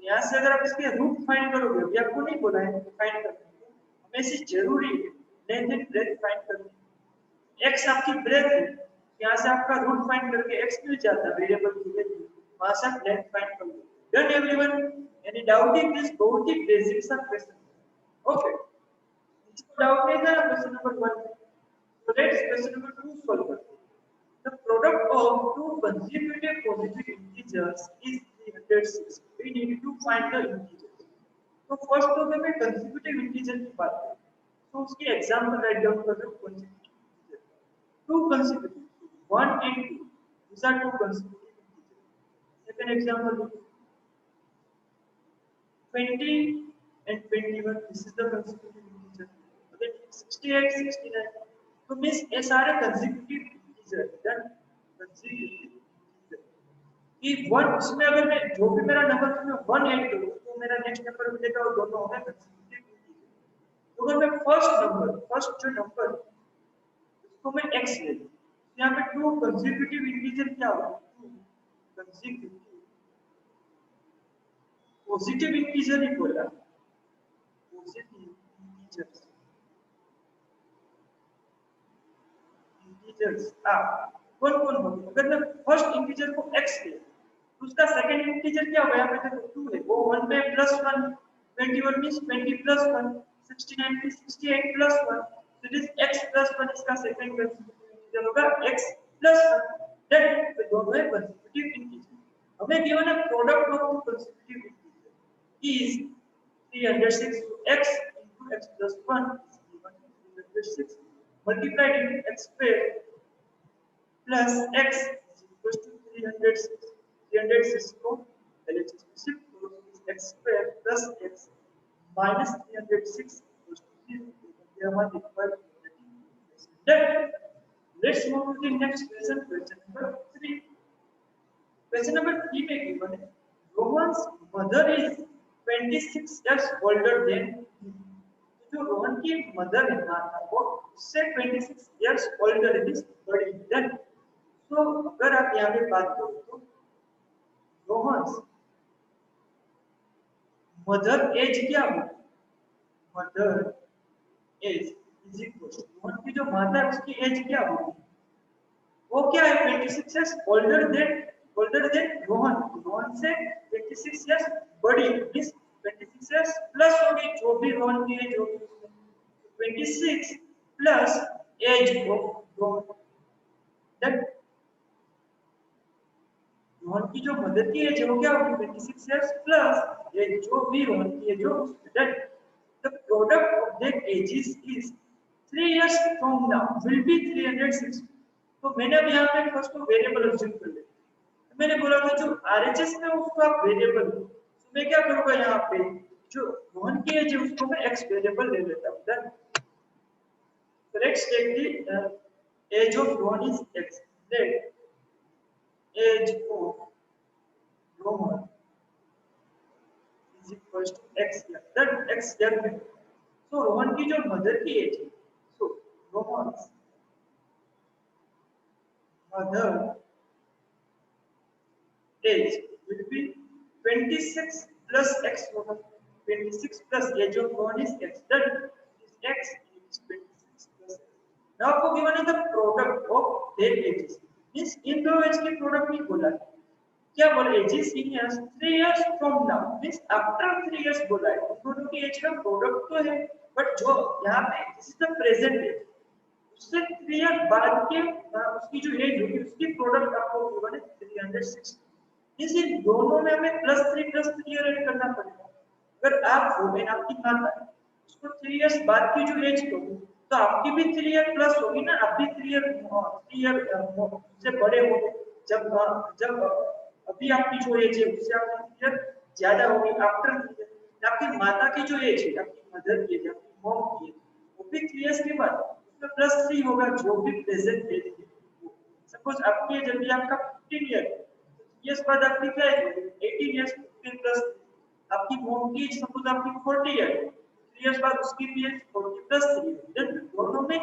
यहां से अगर आप इसके रूट फाइंड करोगे, अभी आपको नहीं बोला है फाइंड करने को, हमेशा जरूरी है लेंथ एंड ब्रेथ फाइंड करनी। x आपकी ब्रेथ है, यहां से आपका रूट फाइंड करके x मिल जाता है वेरिएबल की वैल्यू, वहां से आप लेंथ फाइंड कर लो। Done everyone, any doubt in this, बहुत ही बेसिक सा क्वेश्चन। ओके, इसको डाउट नहीं था क्वेश्चन नंबर 1 में, तो लेट्स क्वेश्चन नंबर 2 सॉल्व करते हैं। The product of two consecutive positive integers is 306, we need to find the integers. तो फर्स्ट तो मैं कंसेक्यूटिव इंटीजर की बात करूं, तो उसकी एग्जांपल राइट डाउन कर दो। Consecutive two consecutive, 1 and 2, these are two consecutive integers। Second example, 20 and 21, this is the consecutive integer। Again 68, 69, तो means ये सारे consecutive integer, then consecutive integer कि 1, इसमें अगर मैं जो भी मेरा नंबर उसमें 1 ऐड करूं तो मेरा नेक्स्ट नंबर मिलेगा, वो दोनों होंगे consecutive integer। तो अगर मैं फर्स्ट जो नंबर उसको मैं x ले लूं, यहाँ पे टू कंसेक्यूटिव इंटीजर क्या होगा, टू कंसेक्यूटिव पॉजिटिव इंटीजर ही बोला, पॉजिटिव इंटीजर्स, इंटीजर्स कौन कौन होंगे, अगर मैं फर्स्ट इंटीजर को x ले तो उसका सेकंड इंटीजर क्या होगा, यहाँ पे देखो 2 है, वो 1 में plus 1, 21 means 20 plus 1, 69 means 68 plus 1, so it is x plus 1, इसका सेकंड कंसेक्यूटिव इंटीजर होगा x plus 1। देन तो दोनों है कंसेक्यूटिव इंटीजर। हमें गिवन है product of two consecutive integer is 306, so x into x plus 1 is given 306 multiplied into x square plus x is equal to 306। 306 को LHS में shift करो, x square plus x minus 306 equals to 0। ये हमारा required quantity. Then let's move to the next question, question number 3। Question number 3 में given है Rohan's mother is 26 years older than him। जो रोहन की mother है माता, वो उससे 26 years older है, इज बड़ी। देन तो अगर आप यहाँ पे बात करो तो रोहन्स मदर एज क्या होगी, mother age is equal to Rohan की जो माता है उसकी एज क्या होगी, वो क्या है 26 years older then Rohan, Rohan से 26 years बड़ी, मींस 26 years प्लस होगी जो भी रोहन की एज होगी, 26 plus age of Rohan. Then Rohan की जो मदर की एज हो क्या होगी 26 years प्लस एज जो भी रोहन की एज हो। Then the product of their ages is 3 years from now will be 306। तो मैंने अब यहाँ पे फर्स्ट को वेरिएबल अज्यूम कर लिया, तो मैंने बोला था जो आरएचएस में उसको आप वेरिएबल, तो मैं क्या करूंगा यहाँ पे जो रोहन की एज है उसको मैं एक्स वेरिएबल ले लेता हूँ। Then let's take the age of Rohan is x, let age of Rohan is equals to x here, that x here में, so रोहन की जो मदर की एज है, so Rohan's mother age will be 26 plus x होगा 26 plus age of Rohan is x then is x is 26 plus x. Now आपको given है the product of their ages means इन दो as के product नहीं बोला क्या बोला ages in years 3 years from now means after 3 years बोला है उन दोनों की एज का प्रोडक्ट तो है बट जो यहाँ पे this is the present age उससे 3 ईयर बाद के उसकी जो एज होगी उसकी प्रोडक्ट आपको गिवन है 360 इस इन दोनों में हमें +3 ईयर ऐड करना पड़ेगा अगर आप हो गए आपकी माता है उसको 3 इयर्स बाद की जो एज होगी तो आपकी भी 3 ईयर प्लस होगी ना आप भी 3 ईयर से बड़े होंगे जब जब अभी आपकी जो एज है उससे आपकी ईयर ज्यादा होगी आफ्टर आपकी माता की जो एज है आपकी मदर की एज आपकी मॉम की एज वो भी 3 इयर्स के बाद उसमें +3 होगा जो भी प्रेजेंट एज है सपोज आपकी एज अभी आपका 15 ईयर इयर्स बाद आपकी क्या एज होगी 18 इयर्स 15 प्लस आपकी मॉम की एज सपोज आपकी 40 ईयर 3 इयर्स बाद उसकी भी एज 40 प्लस 3 देन दोनों में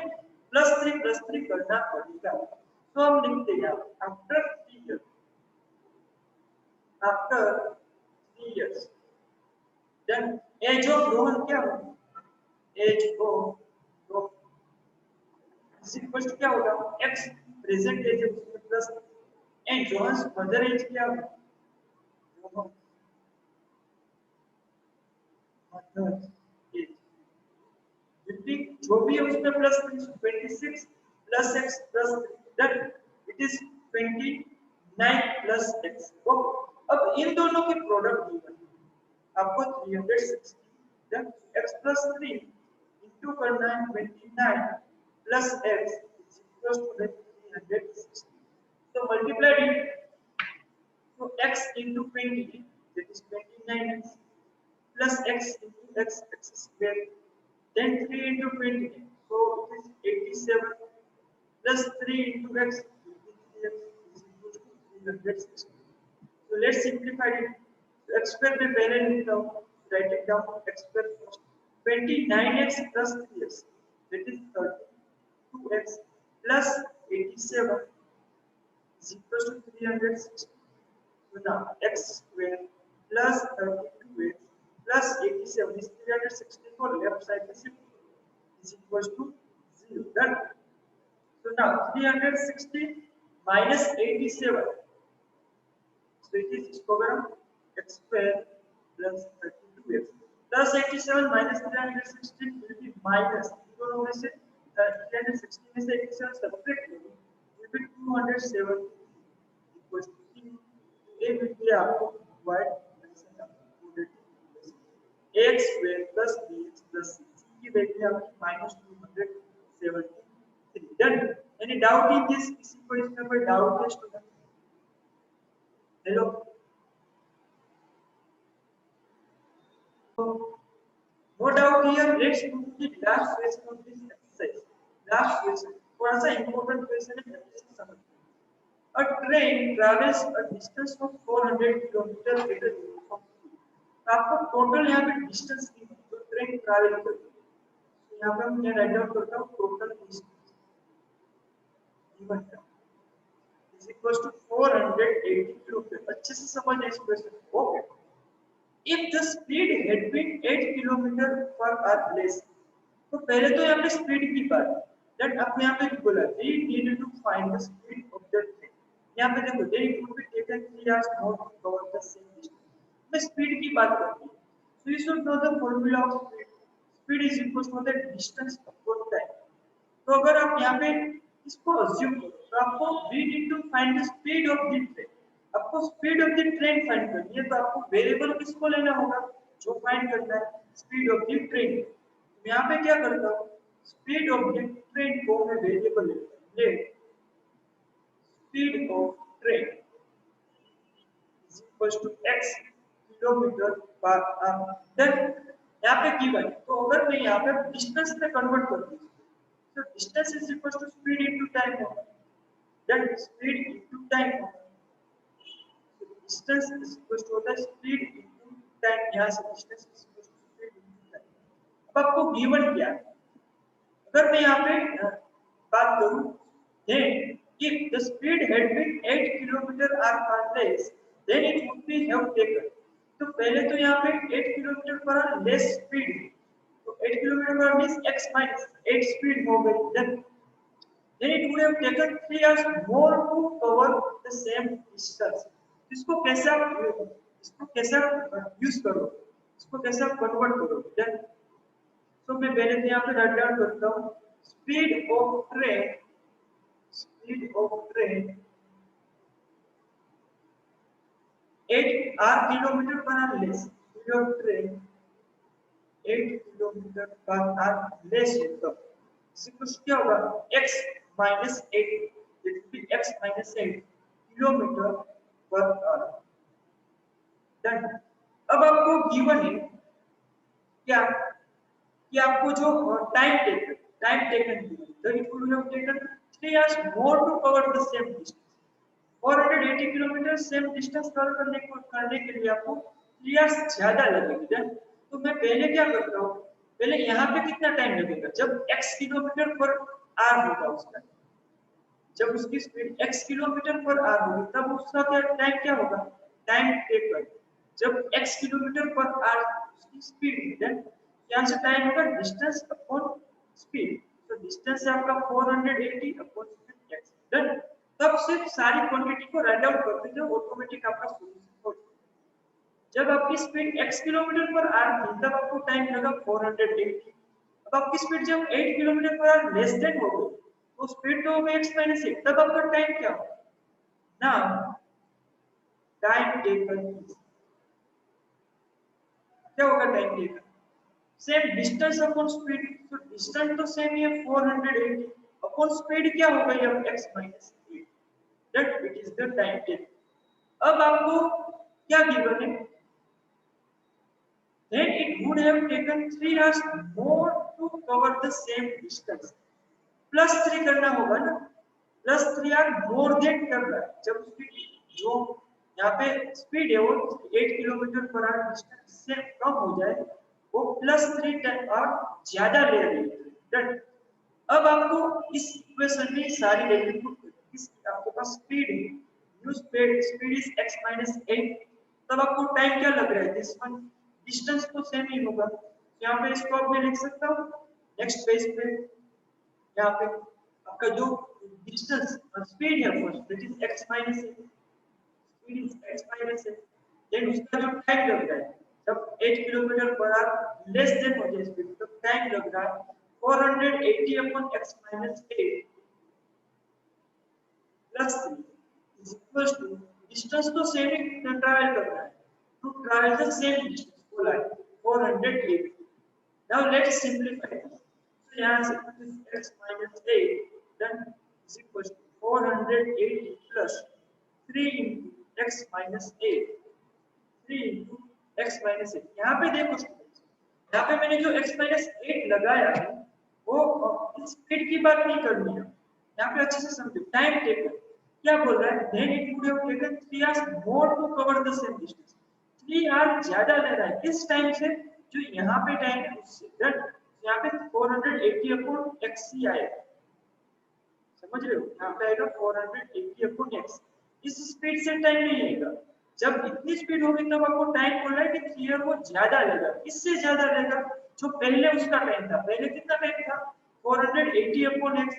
+3 करना पड़ेगा तो हम लिखते हैं after 3 years after 3 years then age of Rohan क्या होगा age of Rohan is equal to क्या होगा x present age उसमें plus and Rohan's mother age क्या होगा Rohan mother age जितनी जो भी है उसमें plus 26 plus x plus then it is 29 प्लस x अब इन दोनों के प्रोडक्ट गिवन आपको 360 देन x plus 3 इनटू करना है 29 प्लस x इज इक्वल टू 360 तो मल्टीप्लाई इट तो x into 20 that is 29x plus x into x square then 3 into 20 so it is 87 plus 3 into x is equal to 360 so let's simplify it. So x square में पहले लिखता हूँ, write it down. X square first. 29x plus 3x that is 32x plus 87 is equal to 360. So now x square plus 32x plus 87 is 364 left side is equal to 0. Done. So now 360 minus 87. So it is program x square plus 32x plus 87 minus 316 will be minus दोनों में से 316 में से 87 subtract करो will be 207 equals to 3 ये मिल गया आपको y x square plus bx plus c की वैल्यू आपकी -273 done any doubt in this किसी को इसमें कोई डाउट है student hello no doubt here let's move to the last question of this exercise last question थोड़ा सा important question है समझ a train travels a distance of 400 km at a uniform speed आपको टोटल यहाँ पे distance की जो train travel करती है यहाँ पे मैं राइट डाउन करता हूँ टोटल डिस्टेंस गिवन है is equals to 480 km अच्छे से समझ इस question okay if the speed had been 8 km per hour less तो पहले तो यहाँ पे स्पीड की बात दैट आपने यहाँ पे बोला we need to find the speed of the train यहाँ पे देखो they would be taken 3 hours more to cover the same distance मैं स्पीड की बात करती हूँ so you should know the formula of speed is equals to the distance upon time तो अगर आप यहाँ पे इसको अज्यूम करो तो आपको we need to find the speed of the train आपको speed of the train find करनी है तो आपको वेरिएबल किसको लेना होगा जो फाइंड करना है स्पीड ऑफ द ट्रेन मैं यहाँ पे क्या करता हूँ स्पीड ऑफ द ट्रेन को मैं वेरिएबल लेता हूँ speed of train is equal to x kilometre per hour then यहाँ पे गिवन तो अगर मैं यहाँ पे डिस्टेंस में कन्वर्ट कर दूँ तो distance is equal to speed into time होगा देन स्पीड इनटू टाइम होगा distance is equal to the speed into time यहाँ से distance is equal to speed into time अब आपको given क्या है अगर मैं यहाँ पे बात करूँ then if the speed had been 8 km/h less then it would be have taken. तो पहले तो यहाँ पे 8 kilometre per hour less speed, तो 8 किलोमीटर पर मींस x माइनस 8 स्पीड हो गई, then it would have taken 3 hours more to cover the same distance. इसको कैसे आप यूज करो, इसको कैसे आप कन्वर्ट करो, देन तो मैं पहले तो यहाँ पे राइट डाउन करता हूँ speed of train 8 are kilometre per hour less, speed of train 8 kilometre per hour less होगा, इसको क्या होगा x minus 8, it will be x minus 8 kilometre per our. Done. अब आपको गिवन है क्या कि आपको जो टाइम टेकन तो it would have taken 3 hours more to cover the same distance, 480 kilometre same distance cover करने के लिए आपको 3 hours ज्यादा लगेगा। तो मैं पहले क्या करता हूँ, पहले यहाँ पे कितना टाइम लगेगा जब x किलोमीटर पर आवर होगा उसका, जब उसकी speed x kilometre per our होगी तब उसका क्या होगा टाइम टेकन, जब x किलोमीटर पर आवर उसकी स्पीड है, यहाँ से टाइम होगा डिस्टेंस अपॉन स्पीड, तो डिस्टेंस है आपका 480 अपॉन स्पीड x, डन। तब सिर्फ सारी क्वांटिटी को राइट आउट कर दीजिए, ऑटोमेटिक आपका सॉल्यूशन हो जाएगा। जब आपकी speed x kilometre per our थी तब आपको टाइम लगा 480, अब आपकी स्पीड जब 8 kilometre per hour less than हो गई तो स्पीड तो हो गई x माइनस 8, तब आपका टाइम क्या होगा ना, टाइम टेकन क्या होगा, time taken same distance upon speed, तो डिस्टेंस तो सेम ही है 480 अपॉन स्पीड क्या हो गई अब x minus 8, that it is the time taken. अब आपको क्या गिवन है, then it would have taken 3 hours more to cover the same distance, plus 3 करना होगा ना, प्लस 3 आर मोर देन कर रहा है, जब उसकी जो यहाँ पे स्पीड है वो 8 किलोमीटर पर आवर डिस्टेंस से कम हो जाए वो प्लस 3 टाइम और ज्यादा ले रही है। अब आपको इस इक्वेशन में सारी वैल्यू पुट इस आपके पास स्पीड है, new speed is x minus 8, तब आपको टाइम क्या लग रहा है, दिस वन डिस्टेंस तो सेम ही होगा, यहाँ पे इसको आप मैं लिख सकता हूँ नेक्स्ट पेज पे, यहाँ पे आपका जो डिस्टेंस स्पीड है first that is x minus 8, speed is x minus 8, then उसका जो टाइम लग रहा है जब 8 kilometre per hour less than हो जाए स्पीड तब टाइम लग रहा है 480 upon x minus 8 plus 3 is equal to distance तो सेम ही ट्रैवल कर रहा है, to travel the same distance को line 480। Now let's simplify this, so यहाँ से x minus 8 then is equal to 480 plus 3 into x minus 8, 3 into x minus 8। यहाँ पे देखो स्टूडेंट्स, यहाँ पे मैंने जो x minus 8 लगाया है वो स्पीड की बात नहीं करनी है, यहाँ पे अच्छे से समझो टाइम टेकन क्या बोल रहा है, then it would have taken 3 hours more to cover the same distance, 3 hours ज्यादा ले रहा है किस टाइम से जो यहाँ पे टाइम है उससे, डन। यहाँ पे 480 अपॉन x ही आएगा, समझ रहे हो, यहाँ पे आएगा 480 अपॉन x, इस स्पीड से टाइम नहीं आएगा, जब इतनी स्पीड होगी तब आपको टाइम बोल रहा है कि 3 वो ज्यादा लेगा, इससे ज्यादा लेगा जो पहले उसका टाइम था, पहले कितना टाइम था 480 अपॉन x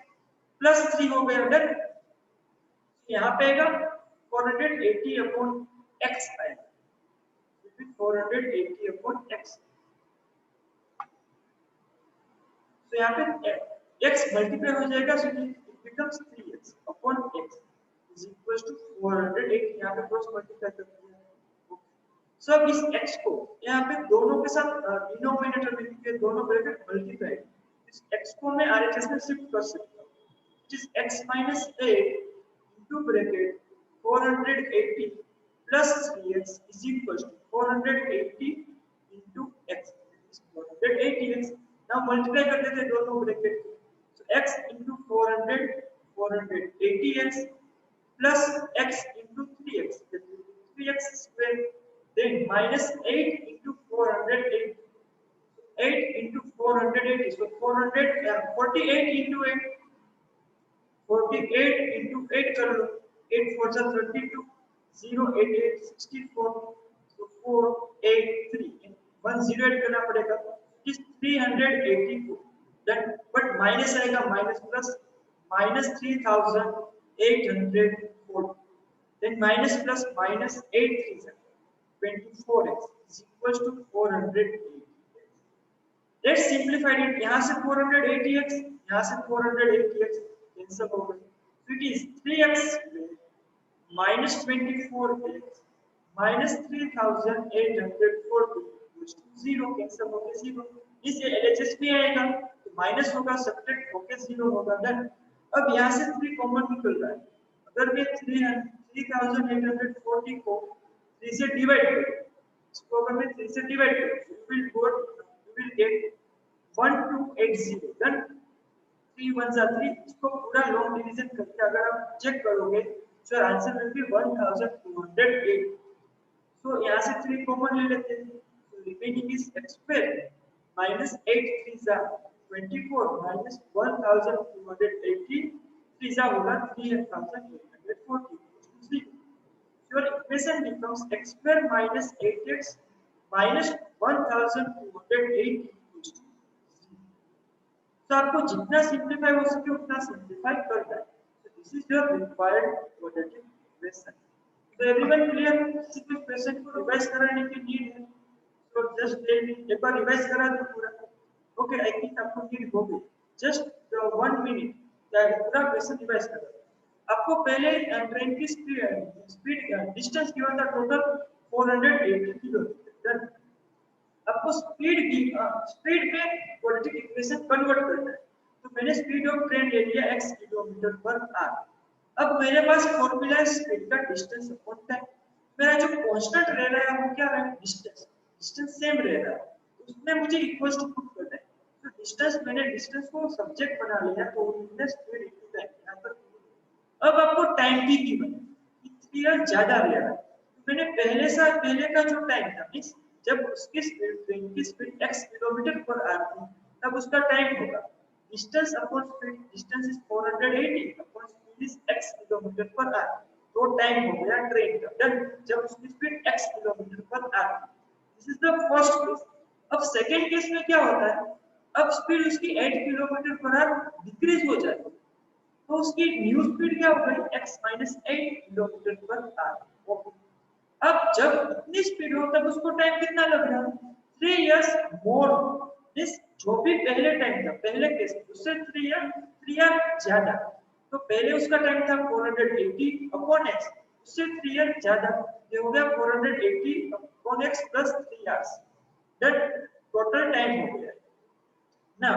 प्लस 3 हो गया, डन। यहाँ पे आएगा 480 अपॉन x आएगा, 480 अपॉन x, तो यहाँ पे x मल्टीप्लाई हो जाएगा, so it becomes 3x upon x is equal to 480, यहाँ पे क्रॉस मल्टीप्लाई कर दिया। सो अब इस x को यहाँ पे दोनों के साथ डिनोमिनेटर में के दोनों ब्रैकेट मल्टीप्लाई, इस x को मैं RHS में शिफ्ट कर सकता हूँ, which is x minus 8 into bracket 480 plus 3x is equal to 480 into x, is 480x। now multiply कर देते हैं दोनों ब्रैकेट को, so x into 400 480x plus x into 3x, that will be 3x square, then minus 8 into 480, 8 into 480, so 48 into 8, 48 into 8 कर लो, 8 4 जा 32, 08864 तो 483 10 add करना पड़ेगा इस 384 देन बट माइनस आएगा minus plus minus 3840 then minus plus minus 8 3 24x is equals to 480. Let's simplify it. यहाँ से 480x यहाँ से 480x cancel हो गए so it is 3x minus 24x minus 3840 equals to 0 cancel हो गए 0 इसे LHS भी आएगा तो माइनस होगा सब्ट्रैक्ट होके 0 होगा देन अब यहाँ से 3 कॉमन निकल रहा है अगर मैं 3840 को 3 से डिवाइड करूं इसको अगर मैं 3 से डिवाइड करूं you will get 1280 then 3 1 are 3 इसको पूरा लॉन्ग डिवीजन करके अगर आप चेक करोगे तो आंसर विल बी 1208 so यहाँ से 3 कॉमन ले लेते हैं so remaining is x square minus 8 3 are 24 minus 1280 3 होगा 3840 your equation becomes x square minus 8x minus 1280 equals to 0 तो आपको जितना सिंपलीफाई हो सके उतना सिंपलीफाई करना है so this is your required quadratic equation तो एवरीवन क्लियर किसी को क्वेश्चन को रिवाइज कराने की नीड है तो जस्ट लेट मी एक बार रिवाइज करा दो पूरा ओके आई थिंक आपको नीड हो गई जस्ट 1 मिनट पूरा क्वेश्चन रिवाइज करो आपको पहले ट्रेन की स्पीड डिस्टेंस गिवन था टोटल 480 किलोमीटर आपको स्पीड में क्वाड्रेटिक इक्वेशन कन्वर्ट करना है तो मैंने स्पीड ऑफ ट्रेन ले लिया x किलोमीटर पर आवर अब मेरे पास फॉर्मूला है स्पीड का डिस्टेंस अपॉन टाइम मेरा जो कांस्टेंट रह रहा है वो क्या है डिस्टेंस सेम रह रहा है उसमें मुझे इक्वल्स टू पुट करना है तो मैंने डिस्टेंस को सब्जेक्ट बना लिया तो स्पीड इनटू टाइम यहां पर अब आपको टाइम भी गिवन इसलिए ज्यादा ले रहा है तो मैंने पहले का जो टाइम था मींस जब उसकी स्पीड ट्रेन की speed x kilometre per our थी तब उसका टाइम होगा distance upon speed distance is 480 upon speed is x kilometre per our तो टाइम हो गया ट्रेन का डन जब उसकी speed x kilometre per our this is the first case अब सेकंड केस में क्या होता है अब स्पीड उसकी 8 किलोमीटर पर आवर डिक्रीज हो जाएगी तो उसकी न्यू स्पीड क्या हो गई x - 8 किलोमीटर पर आवर अब जब इतनी स्पीड हो तब उसको टाइम कितना लग रहा है 3 इयर्स मोर दिस जो भी पहले टाइम था पहले केस उससे 3 ईयर ज्यादा तो पहले उसका टाइम था 480 अपॉन x उससे 3 ईयर ज्यादा ये हो गया 480 upon x plus 3 years that total time हो गया ना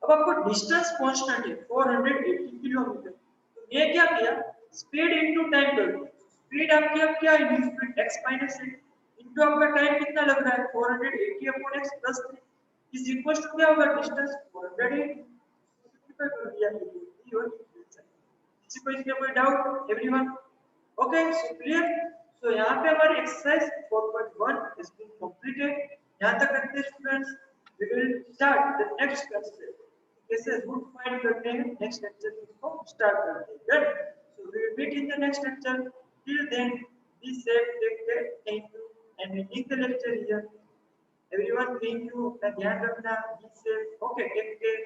अब आपको डिस्टेंस कांस्टेंट है 480 किलोमीटर तो ये क्या किया स्पीड इनटू टाइम कर दो स्पीड आपकी अब क्या है स्पीड x - 8 इनटू आपका टाइम कितना लग रहा है 480 upon x plus 3 is equal to क्या होगा डिस्टेंस 480 सिंपलीफाई कर दिया ये योर इक्वेशन किसी को इसमें कोई doubt everyone okay so clear so यहां पे हमारी एक्सरसाइज 4.1 इज बीन कंप्लीटेड यहां तक रखते हैं students we will start the next lecture कैसे रूट फाइंड करते हैं नेक्स्ट लेक्चर में इसको स्टार्ट करते हैं done so we will meet in the next lecture till then be safe take care thank you and we end the lecture here everyone thank you अपना ध्यान रखना be safe okay take care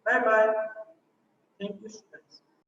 bye bye thank you students